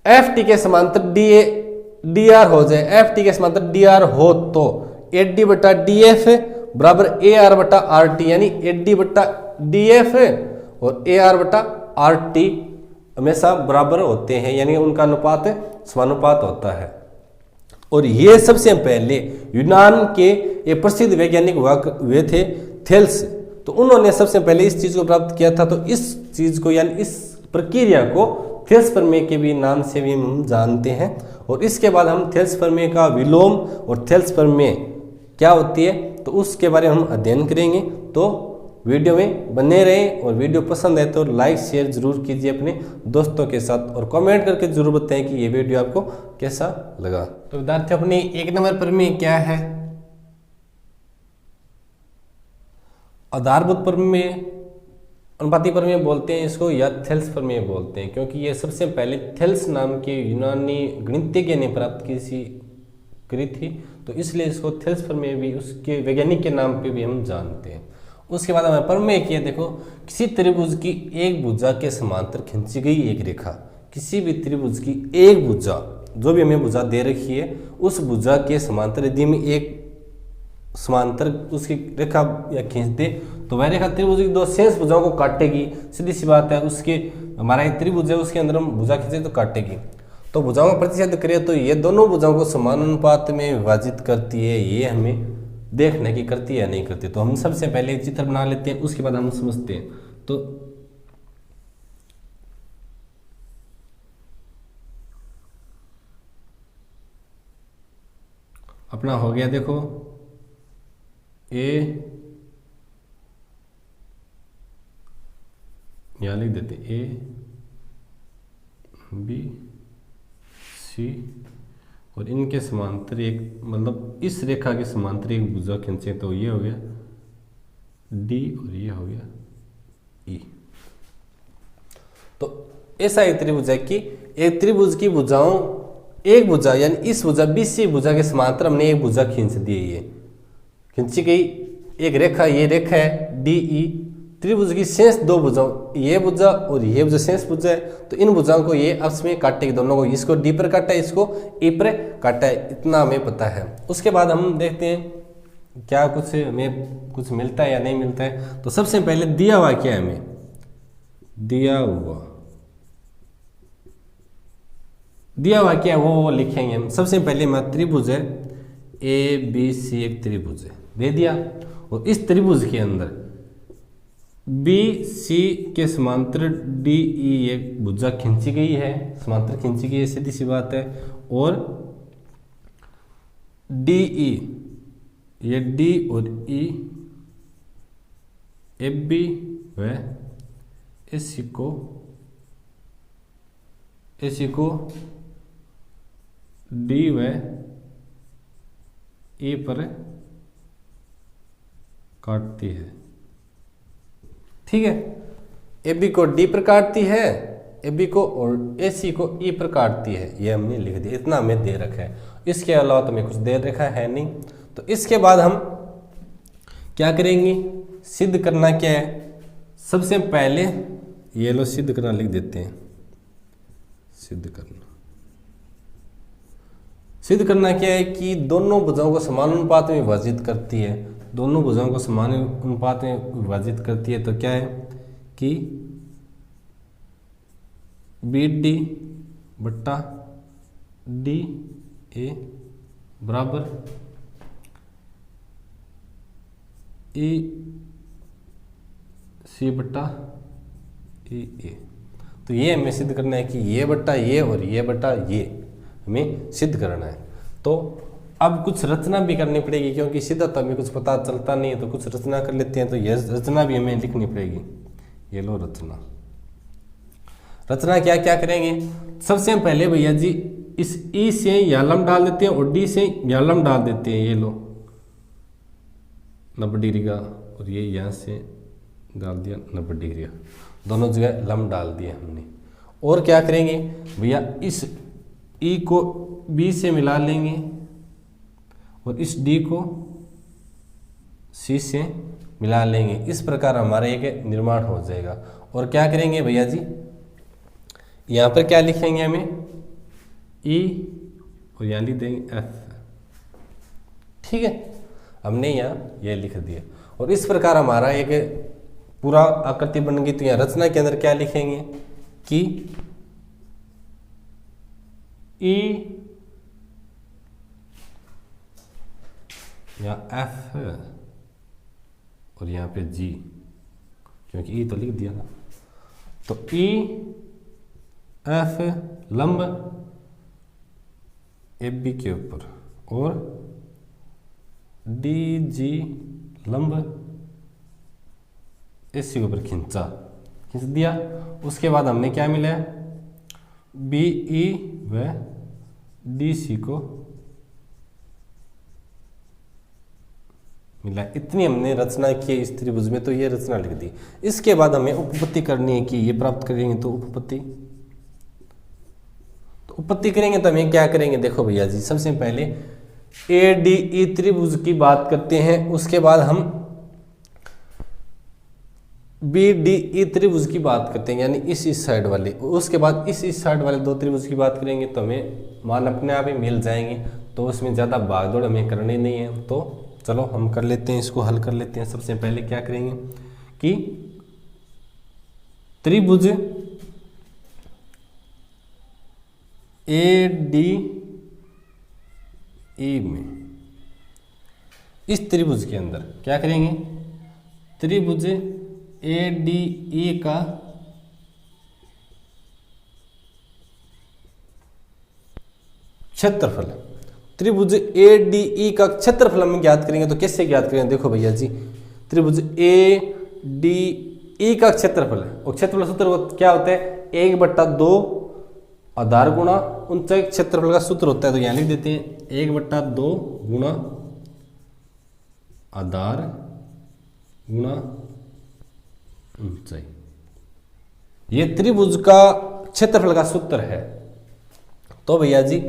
एफ टी के समांतर डी आर हो जाए, एफ टी के समांतर डी आर हो तो ए डी बटा डी एफ बराबर ए आर बटा आर टी, यानी ए डी बटा डी एफ और ए आर बटा आर टी हमेशा बराबर होते हैं, यानी उनका अनुपात समानुपात होता है। और ये सबसे पहले यूनान के एक प्रसिद्ध वैज्ञानिक हुए थे थेल्स, तो उन्होंने सबसे पहले इस चीज को प्राप्त किया था। तो इस चीज को यानी इस प्रक्रिया को थेल्स प्रमेय के भी नाम से भी हम जानते हैं। और इसके बाद हम थेल्स प्रमेय का विलोम और थेल्स प्रमेय क्या होती है तो उसके बारे में हम अध्ययन करेंगे। तो वीडियो में बने रहें और वीडियो पसंद है तो लाइक शेयर जरूर कीजिए अपने दोस्तों के साथ और कमेंट करके जरूर बताएं कि ये वीडियो आपको कैसा लगा। तो विद्यार्थी अपनी एक नंबर प्रमेय क्या है? आधारभूत प्रमेय, अनुपाती प्रमेय बोलते हैं इसको या थेल्स प्रमेय बोलते हैं, क्योंकि ये सबसे पहले थेल्स नाम के यूनानी गणितज्ञ ने प्राप्त करी थी, तो इसलिए इसको थेल्स प्रमेय भी उसके वैज्ञानिक के नाम पे भी हम जानते हैं। उसके बाद हमें प्रमेय किया, देखो किसी त्रिभुज की एक भुजा के समांतर खींची गई एक रेखा, किसी भी त्रिभुज की एक भुजा, जो भी हमें भुजा दे रखी है उस भुजा के समांतर यदि हम एक समांतर उसकी रेखा या खींच दे तो वह रेखा त्रिभुज की दो शेष भुजाओं को काटेगी। सीधी सी बात है, उसके हमारा एक त्रिभुज है उसके अंदर हम भुजा खींचे तो काटेगी। तो भुजाओं का प्रतिशत करें तो ये दोनों भुजाओं को समान अनुपात में विभाजित करती है, ये हमें देखना कि करती है या नहीं करती। तो हम सबसे पहले चित्र बना लेते हैं, उसके बाद हम समझते हैं। तो अपना हो गया, देखो ए यहां लिख देते ए बी सी और इनके समांतर एक, मतलब इस रेखा के समांतर एक भुजा खींचे तो ये हो गया डी और ये हो गया ई। तो ऐसा एक त्रिभुज है कि एक त्रिभुज की भुजाओं, एक भुजा यानी इस भुजा बीसी भुजा के समांतर हमने एक भुजा खींच दी है, ये खींची गई एक रेखा, ये रेखा है डी ई। त्रिभुज की शेष दो भुजाओं, ये भुजा और ये भुजा शेष भुजा है, तो इन भुजाओं को ये आपस में काटेगी, दोनों को, इसको डी पर काटा है, इसको ई पर काटा है, इतना हमें पता है। उसके बाद हम देखते हैं क्या कुछ हमें कुछ मिलता है या नहीं मिलता है। तो सबसे पहले दिया हुआ क्या है, हमें दिया हुआ क्या है वो लिखेंगे हम। सबसे पहले हमारा त्रिभुज है ए बी सी, एक त्रिभुज है दे दिया, और इस त्रिभुज के अंदर बी सी के समांतर डी ई एक भुजा खींची गई है, समांतर खींची गई है, सीधी सी बात है। और डी ई, ये डी और ई एफ बी व इसी को डी व ए पर काटती है, ठीक है। ए बी को डी पर काटती है, ए बी को और ए सी को ई पर काटती है, ये हमने लिख दिया, इतना हमें दे रखा है। इसके अलावा तो हमें कुछ दे रखा है नहीं। तो इसके बाद हम क्या करेंगे, सिद्ध करना क्या है। सबसे पहले ये लो सिद्ध करना लिख देते हैं, सिद्ध करना क्या है कि दोनों भुजाओं को समान अनुपात में विभाजित करती है, दोनों भुजाओं को समान अनुपात में विभाजित करती है। तो क्या है कि बी डी बट्टा डी ए बराबर ई सी बट्टा ई ए। तो ये हमें सिद्ध करना है कि ये बट्टा ये और ये बट्टा ये हमें सिद्ध करना है। तो अब कुछ रचना भी करनी पड़ेगी, क्योंकि सीधा तो हमें कुछ पता चलता नहीं है, तो कुछ रचना कर लेते हैं। तो ये रचना भी हमें लिखनी पड़ेगी। ये लो रचना। रचना क्या क्या करेंगे? सबसे पहले भैया जी इस ई से यहाँ लम डाल देते हैं और डी से यहाँ लम डाल देते हैं। ये लो 90 डिग्री का, और ये यहाँ से डाल दिया 90 डिग्री का, दोनों जगह लम डाल दिए हमने। और क्या करेंगे भैया, इस ई को बी से मिला लेंगे और इस डी को सी से मिला लेंगे। इस प्रकार हमारा एक निर्माण हो जाएगा। और क्या करेंगे भैया जी, यहाँ पर क्या लिखेंगे हमें, ई और यहाँ लिख देंगे एफ। ठीक है, हमने यहाँ ये लिख दिया। और इस प्रकार हमारा एक पूरा आकृति बन गई। तो यहाँ रचना के अंदर क्या लिखेंगे कि ई या एफ और यहाँ पे जी, क्योंकि ई तो लिख दिया ना। तो ई एफ लंब ए बी के ऊपर और डी जी लंब एस सी के ऊपर खींच दिया। उसके बाद हमने क्या मिला, बी ई व डी सी को मिला। इतनी हमने रचना की इस त्रिभुज में, तो ये रचना लिख दी। इसके बाद हमें उपपत्ति करनी है कि ये प्राप्त करेंगे। तो उपपत्ति करेंगे तो हमें क्या करेंगे, देखो भैया जी, सबसे पहले ए डी ई त्रिभुज की बात करते हैं। उसके बाद हम बी डी ई त्रिभुज की बात करते हैं, यानी इस साइड वाले। उसके बाद इस साइड वाले दो त्रिभुज की बात करेंगे तो हमें मान अपने आप ही मिल जाएंगे। तो उसमें ज़्यादा भागदौड़ हमें करनी नहीं है। तो चलो हम कर लेते हैं, इसको हल कर लेते हैं। सबसे पहले क्या करेंगे कि त्रिभुज ए डी ई में, इस त्रिभुज के अंदर क्या करेंगे, त्रिभुज ए डी ई का क्षेत्रफल, त्रिभुज ए डी ई का क्षेत्रफल हम ज्ञात करेंगे। तो कैसे ज्ञात करेंगे, देखो भैया जी, त्रिभुज ए डी ई का क्षेत्रफल, और क्षेत्रफल सूत्र क्या होता है, 1/2 आधार गुणा ऊंचाई। क्षेत्रफल का सूत्र होता है, तो यहां लिख देते हैं 1/2 गुणा आधार गुणा ऊंचाई। ये त्रिभुज का क्षेत्रफल का सूत्र है। तो भैया जी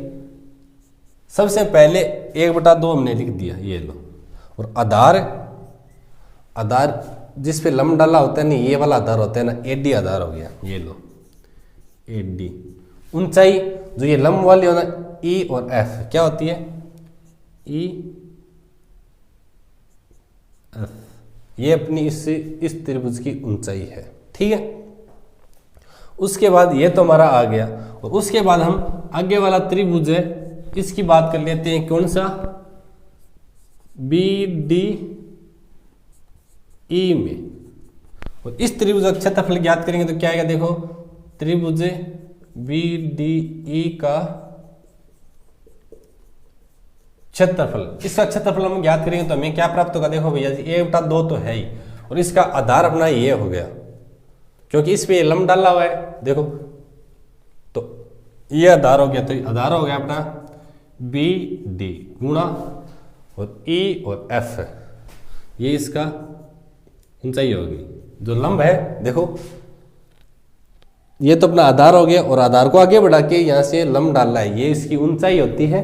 सबसे पहले 1/2 हमने लिख दिया, ये लो। और आधार जिस पे लंब डाला होता है ना, ये वाला आधार होता है ना, एडी आधार हो गया, ये लो एडी। ऊंचाई जो ये लंब वाली होना, ई और एफ क्या होती है, ई एफ, ये अपनी इस त्रिभुज की ऊंचाई है। ठीक है, उसके बाद ये तो हमारा आ गया। और उसके बाद हम आगे वाला त्रिभुज है, इसकी बात कर लेते हैं। कौन सा, बी डी ई में। और इस त्रिभुज का क्षेत्रफल ज्ञात करेंगे तो क्या आएगा, देखो त्रिभुज बी डी ई का क्षेत्रफल, इसका क्षेत्रफल हम ज्ञात करेंगे तो हमें क्या प्राप्त होगा, देखो भैया जी 1/2 तो है ही, और इसका आधार अपना ये हो गया, क्योंकि इस पे लंब डाला हुआ है। देखो तो ये आधार हो गया, तो आधार हो गया अपना बी डी गुणा और ई और एफ, ये इसका ऊंचाई होगी। जो लंब है देखो, ये तो अपना आधार हो गया, और आधार को आगे बढ़ा के यहां से लंब डालना है, ये इसकी ऊंचाई होती है।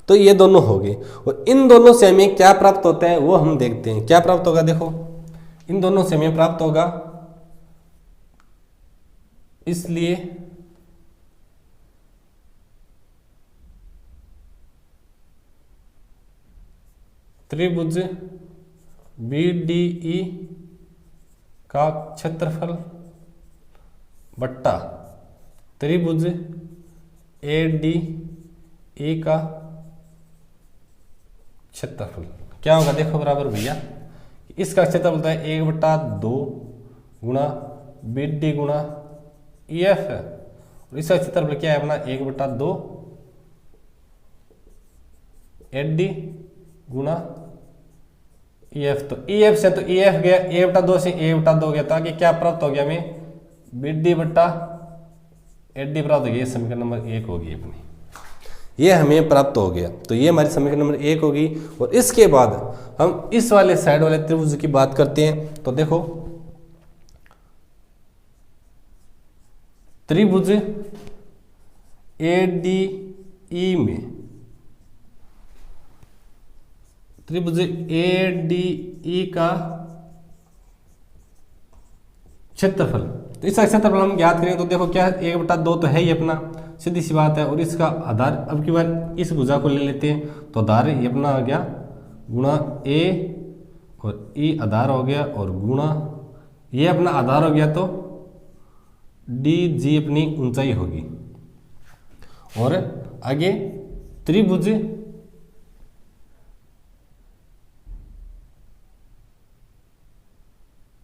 तो ये दोनों हो गए। और इन दोनों से हमें क्या प्राप्त होता है वो हम देखते हैं। क्या प्राप्त होगा, देखो इन दोनों से हमें प्राप्त होगा, इसलिए त्रिभुज बी डी ई का क्षेत्रफल बट्टा त्रिभुज ए डी ई का क्षेत्रफल क्या होगा देखो बराबर भैया, इसका क्षेत्रफल होता है 1/2 गुणा बी डी गुणा ई एफ है, और इसका क्षेत्रफल क्या है अपना 1/2 एच डी गुणा ई एफ। तो ई एफ से तो ई एफ गया, 1/2 से 1/2 गया, तो आगे क्या प्राप्त हो गया हमें बी डी बट्टा एच डी प्राप्त हो गया। ये समीकरण नंबर 1 होगी अपनी, ये हमें प्राप्त हो गया। तो ये हमारी समीकरण नंबर 1 होगी। और इसके बाद हम इस वाले साइड वाले त्रिभुज की बात करते हैं। तो देखो त्रिभुज ए डी ई में, त्रिभुज ए डी ई का क्षेत्रफल, तो इसका क्षेत्रफल हम ज्ञात करेंगे। तो देखो क्या 1/2 तो है ही अपना, सीधी सी बात है। और इसका आधार अब की बार इस भुजा को ले लेते हैं, तो आधार ये अपना आ गया गुणा ए और ई आधार हो गया, और गुणा ये अपना आधार हो गया, तो डी जी अपनी ऊंचाई होगी। और आगे त्रिभुज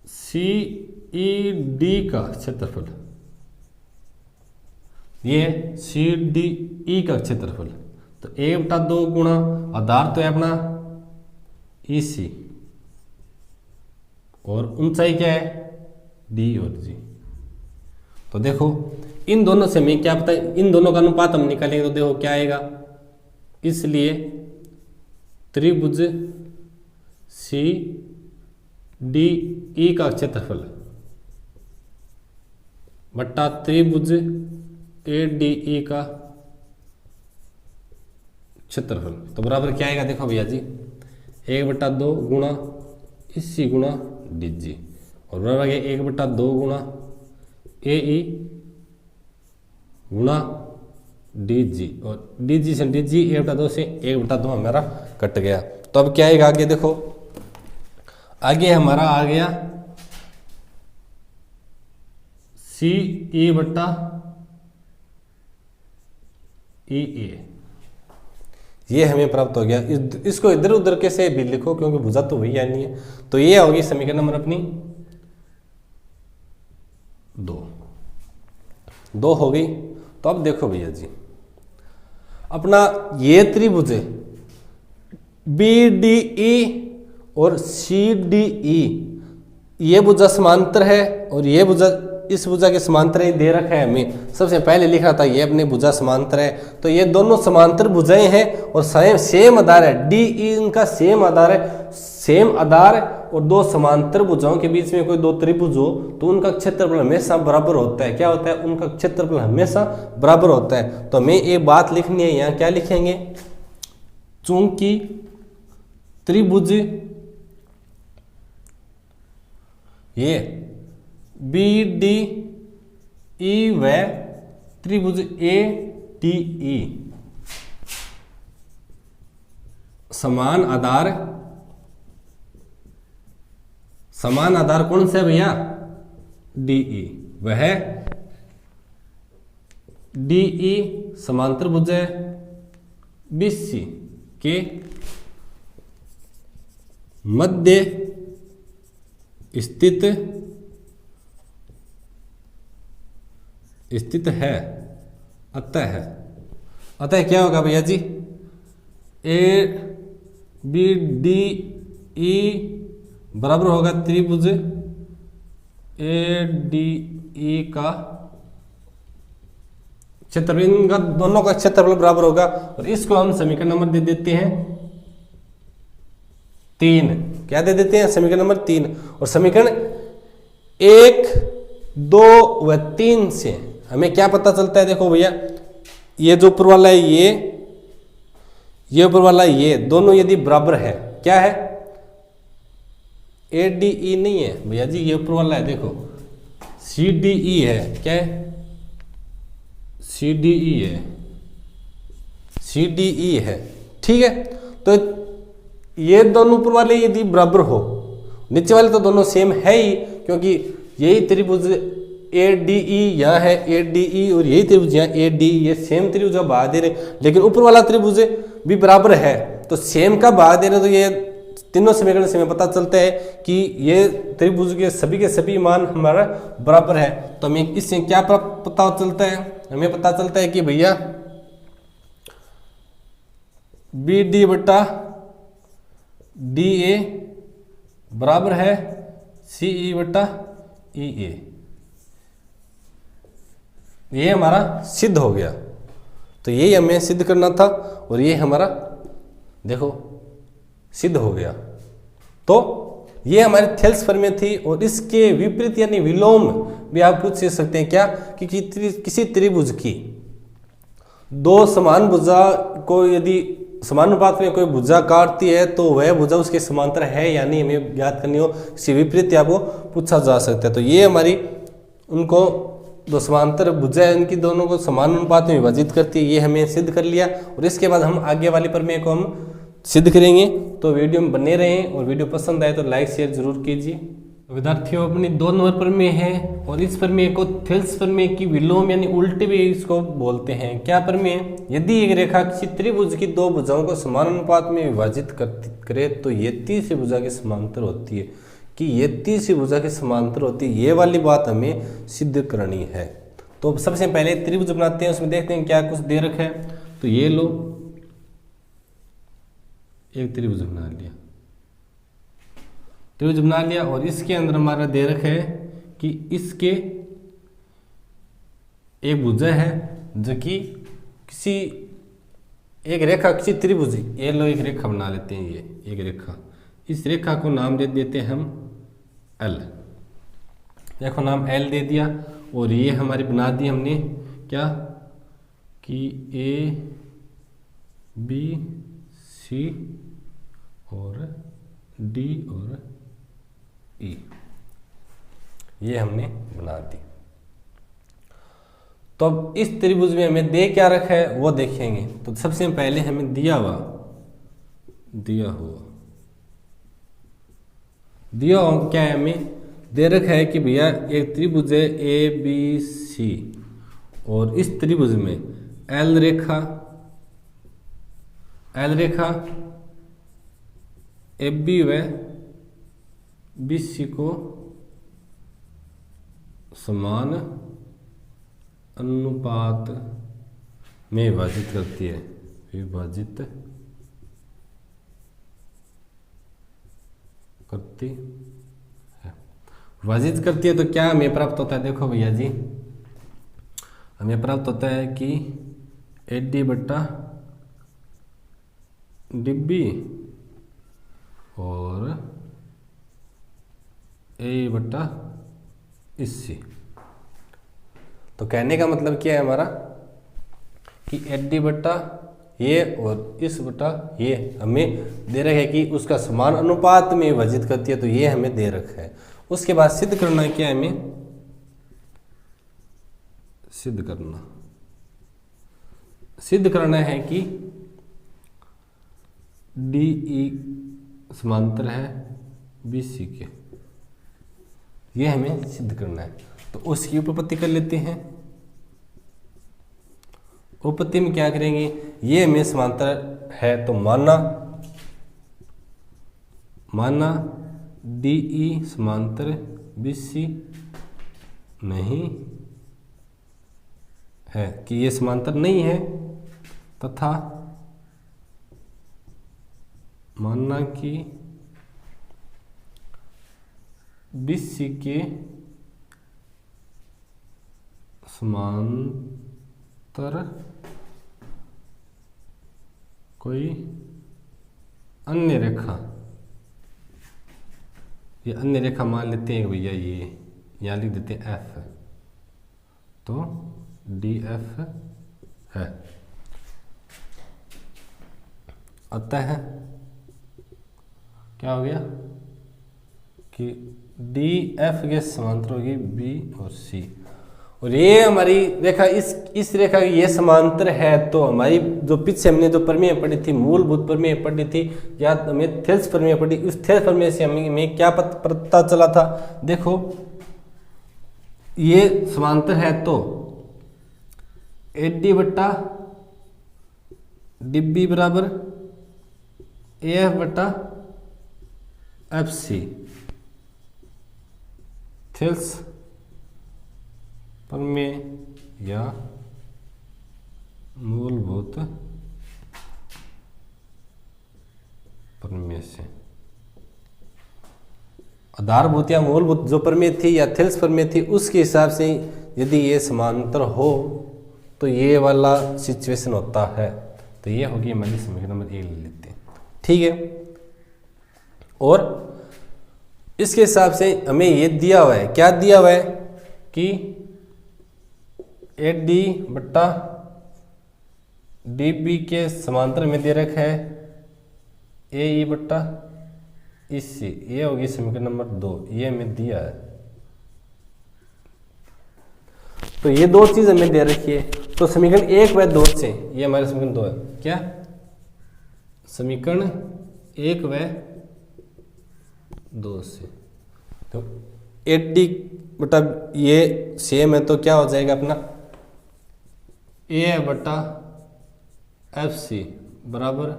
सी ई डी का क्षेत्रफल, ये सी डी ई का क्षेत्रफल, तो 1/2 गुणा आधार तो है अपना ई सी, और ऊंचाई क्या है डी और जी। तो देखो इन दोनों से हमें क्या पता है, इन दोनों का अनुपात हम निकालेंगे। तो देखो क्या आएगा, इसलिए त्रिभुज सी डी ई का क्षेत्रफल बट्टा त्रिभुज ए डी ई का क्षेत्रफल, तो बराबर क्या आएगा देखो भैया जी 1/2 गुणा इसी गुणा डी जी, और बराबर आ गया 1/2 गुणा ए ई गुणा डी जी, और डी जी से डी जी 1/2 से 1/2 हमारा कट गया। तो अब क्या आएगा आगे देखो, आगे हमारा आ गया सी ई बट्टा ई ए, ये हमें प्राप्त हो गया। इसको इधर उधर कैसे भी लिखो क्योंकि भुजा तो वही आनी है। तो ये होगी समीकरण नंबर अपनी 2 हो गई। तो अब देखो भैया जी अपना ये त्रिभुज बी डी ई और सी डी ई, ये भुजा समांतर है और ये भुजा इस भुजा के समांतर ही दे रखा है हमें। सबसे पहले लिखा था ये अपने भुजा समांतर है, तो ये दोनों समांतर भुजाएं हैं और सेम आधार है, डी ई इनका सेम आधार है। सेम आधार और दो समांतर भुजाओं के बीच में कोई दो त्रिभुज हो तो उनका क्षेत्रफल हमेशा बराबर होता है। क्या होता है, उनका क्षेत्रफल हमेशा बराबर होता है। तो हमें एक बात लिखनी है, यहाँ क्या लिखेंगे, चूंकि त्रिभुज ये बी डी ई व त्रिभुज ए डी ई समान आधार कौन सा है भैया, डीई, वह डीई समांतर भुज है बीसी के मध्य स्थित है। अतः क्या होगा भैया जी, ए बी डी ई बराबर होगा त्रिभुज ए डी ई का क्षेत्रफल, इनका दोनों का क्षेत्रफल बराबर होगा। और इसको हम समीकरण नंबर दे देते हैं 3। क्या दे देते हैं, समीकरण नंबर 3। और समीकरण 1, 2 व 3 से हमें क्या पता चलता है, देखो भैया ये जो ऊपर वाला है ये ऊपर वाला ये दोनों यदि बराबर है, क्या है ए डी ई नहीं है भैया जी, ये ऊपर वाला है देखो सी डी ई है, क्या है सी डी ई है, सी डी ई है, ठीक है। तो ये दोनों ऊपर वाले यदि बराबर हो, नीचे वाले तो दोनों सेम है ही, क्योंकि यही त्रिभुज ए डी ई यहाँ है ए डी ई, और यही त्रिभुज यहाँ ए डी, ये सेम त्रिभुज भाग दे रहे, लेकिन ऊपर वाला त्रिभुज भी बराबर है तो सेम का भाग दे रहे, तो ये तीनों समीकरण से हमें पता चलता है कि ये त्रिभुज के सभी मान हमारा बराबर है। तो हमें इससे क्या पता चलता है, हमें पता चलता है कि भैया बी डी बटा डी ए बराबर है सी ई बटा ई ए। ये हमारा सिद्ध हो गया। तो यही हमें सिद्ध करना था और ये हमारा देखो सिद्ध हो गया। तो ये हमारी थेल्स प्रमेय थी। और इसके विपरीत यानी विलोम भी आप पूछ सकते हैं क्या कि किसी त्रिभुज की दो समान भुजा को यदि समानुपात में कोई भुजा काटती है तो वह भुजा उसके समांतर है या नहीं, हमें ज्ञात करनी हो। इसके विपरीत आपको पूछा जा सकता है। तो ये हमारी उनको दो समांतर भुजा है, इनकी दोनों को समान अनुपात में विभाजित करती है, ये हमें सिद्ध कर लिया। और इसके बाद हम आगे वाली प्रमेय को हम सिद्ध करेंगे। तो वीडियो में बने रहें और वीडियो पसंद आए तो लाइक शेयर जरूर कीजिए। विद्यार्थियों अपनी 2 नंबर प्रमेय है और इस प्रमेय को थेल्स प्रमेय की विलोम यानी उल्टे भी इसको बोलते हैं। क्या प्रमेय? यदि एक रेखा किसी त्रिभुज की दो भुजाओं को समान अनुपात में विभाजित करे तो ये तीसरी भुजा के समांतर होती है। कि ये तीसरी भुजा के समांतर होती है, ये वाली बात हमें सिद्ध करनी है। तो सबसे पहले त्रिभुज बनाते हैं, उसमें देखते हैं क्या कुछ दे रखा है। तो ये लो एक त्रिभुज बना लिया और इसके अंदर हमारा दे रखा है कि इसके एक भुजा है जो कि किसी एक रेखा किसी त्रिभुज, ये लो एक रेखा बना लेते हैं, ये एक रेखा, इस रेखा को नाम दे देते हैं हम एल। देखो नाम एल दे दिया और ये हमारी बना दी हमने क्या कि ए बी सी और डी और ई, ये हमने बना दी। तो अब इस त्रिभुज में हमें दे क्या रखा है वो देखेंगे। तो सबसे पहले हमें दिया हुआ क्या है, हमें दे रखा है कि भैया एक त्रिभुज है ए बी सी और इस त्रिभुज में एल रेखा ए बी व बी सी को समान अनुपात में विभाजित करती है, विभाजित करती है। तो क्या हमें प्राप्त होता है? देखो भैया जी, हमें प्राप्त होता है कि ए डी बट्टा डिब्बी और ए बट्टा इसी। तो कहने का मतलब क्या है हमारा कि ए डी बट्टा ये और इस बटा ये हमें दे रखा है कि उसका समान अनुपात में विभाजित करती है। तो ये हमें दे रखा है। उसके बाद सिद्ध करना क्या है, हमें सिद्ध करना है कि डी ई समांतर है बी सी के, ये हमें सिद्ध करना है। तो उसकी उपपत्ति कर लेते हैं। उपपत्ति में क्या करेंगे, ये हमें समांतर है तो माना डी ई समांतर बी सी नहीं है, कि ये समांतर नहीं है, तथा मानना कि बी सी के समांतर कोई अन्य रेखा, ये अन्य रेखा मान लेते हैं भैया, ये यहाँ लिख देते हैं एफ, तो डी एफ है। अतः क्या हो गया कि डी एफ के समांतर होगी बी और सी, और ये हमारी रेखा इस रेखा की ये समांतर है। तो हमारी जो पीछे हमने जो प्रमेय पढ़ी थी, मूलभूत प्रमेय पढ़ी थी, या हमें थेल्स प्रमेय पढ़ी, उस थेल्स प्रमेय से हमें क्या पता चला था? देखो ये समांतर है तो ए डी बट्टा डिब्बी बराबर ए एफ बट्टा FC थिल्स प्रमेय या मूलभूत प्रमेय से। आधारभूत या मूलभूत जो प्रमेय थी या थिल्स प्रमेय थी उसके हिसाब से यदि ये समांतर हो तो ये वाला सिचुएशन होता है। तो ये होगी हमारी समीकरण नंबर 1 ले लेते हैं, ठीक है। और इसके हिसाब से हमें ये दिया हुआ है, क्या दिया हुआ है कि AD बट्टा DB के समांतर में दे रखा है AE बट्टा EC। ये होगी समीकरण नंबर 2, ये हमें दिया है। तो ये दो चीज हमें दे रखी है। तो समीकरण 1 व 2 से, ये हमारे समीकरण 2 है, क्या समीकरण 1 व 2 से। तो 80 बटा ये सेम है तो क्या हो जाएगा अपना A बटा FC बराबर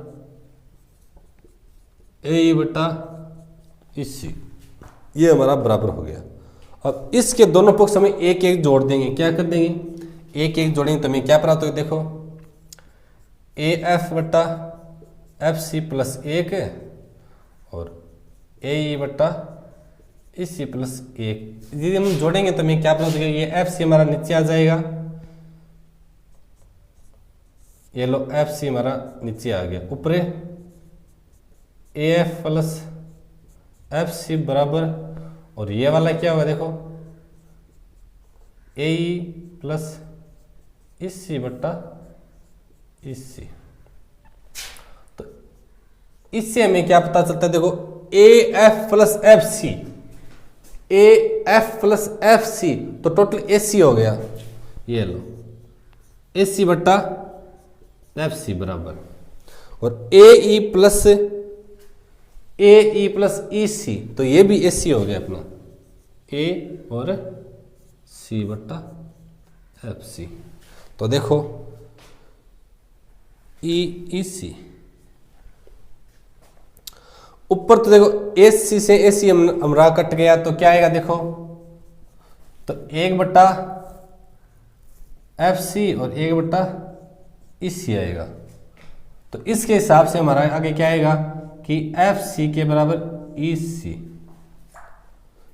AE बटा EC। ये हमारा बराबर हो गया। अब इसके दोनों पक्ष हमें एक एक जोड़ देंगे। क्या कर देंगे, एक एक जोड़ेंगे तो हमें क्या प्राप्त होगा, देखो AF बटा FC प्लस 1 और AE बटा EC प्लस 1। यदि हम जोड़ेंगे तो हमें क्या प्राप्त होगा, ये FC हमारा नीचे आ जाएगा, ये लो FC हमारा नीचे आ गया, ऊपर AF प्लस FC बराबर, और ये वाला क्या होगा देखो AE प्लस EC बट्टा EC। तो इससे हमें क्या पता चलता है, देखो AF plus FC, AF plus FC तो टोटल AC हो गया, ये लो AC बट्टा FC बराबर, और AE प्लस EC तो ये भी AC हो गया अपना A और C बट्टा FC। तो देखो EC ऊपर, तो देखो AC से AC हमरा कट गया तो क्या आएगा, देखो तो 1 बट्टा FC और 1 बट्टा EC आएगा। तो इसके हिसाब से हमारा आगे क्या आएगा कि FC के बराबर EC,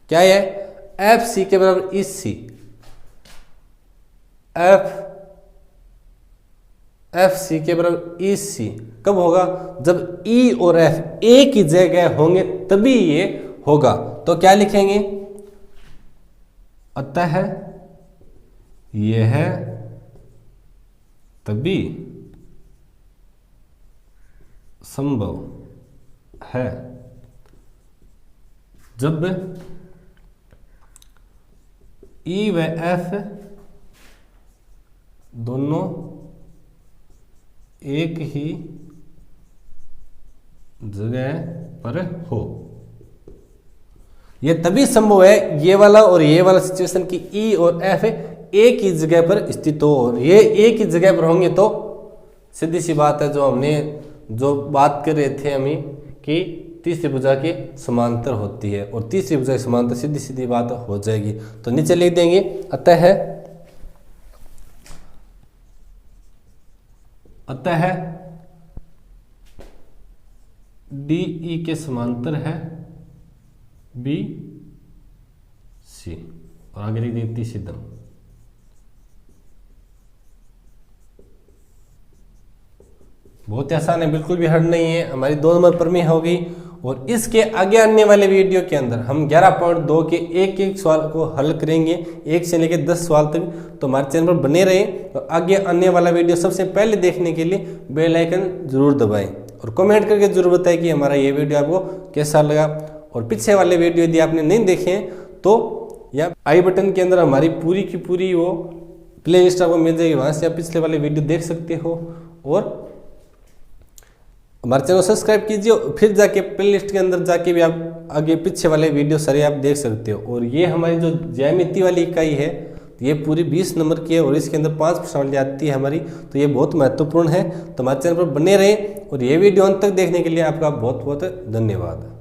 क्या है FC के बराबर EC, FC के बराबर EC कब होगा, जब E और F एक ही जगह होंगे तभी ये होगा। तो क्या लिखेंगे, अतः यह तभी संभव है जब E व F दोनों एक ही जगह पर हो। यह तभी संभव है, ये वाला और ये वाला सिचुएशन की E और F एक ही जगह पर स्थित हो, और ये एक ही जगह पर होंगे तो सीधी सी बात है, जो हमने जो बात कर रहे थे हमें कि तीसरी भुजा के समांतर होती है, और तीसरी भुजा के समांतर सीधी सीधी बात हो जाएगी। तो नीचे लिख देंगे अतः DE के समांतर है BC, और आगे लिख देंगे तीसरी दम। बहुत आसान है, बिल्कुल भी हार्ड नहीं है। हमारी 2 नंबर प्रमेय होगी, और इसके आगे आने वाले वीडियो के अंदर हम 11.2 के एक एक सवाल को हल करेंगे, 1 से लेकर 10 सवाल तक। तो हमारे चैनल पर बने रहें, और आगे आने वाला वीडियो सबसे पहले देखने के लिए बेल आइकन जरूर दबाएं, और कमेंट करके जरूर बताएं कि हमारा ये वीडियो आपको कैसा लगा। और पीछे वाले वीडियो यदि आपने नहीं देखे हैं तो या आई बटन के अंदर हमारी पूरी की पूरी वो प्ले लिस्ट आपको मिल जाएगी, वहाँ से आप पिछले वाले वीडियो देख सकते हो। और हमारे चैनल सब्सक्राइब कीजिए, फिर जाके प्लेलिस्ट के अंदर जाके भी आप आगे पीछे वाले वीडियो सारे आप देख सकते हो। और ये हमारी जो ज्यामिति वाली इकाई है, ये पूरी 20 नंबर की है, और इसके अंदर 5 प्रश्नावली आती है हमारी, तो ये बहुत महत्वपूर्ण है। तो हमारे चैनल पर बने रहें, और ये वीडियो अंत तक देखने के लिए आपका बहुत बहुत धन्यवाद।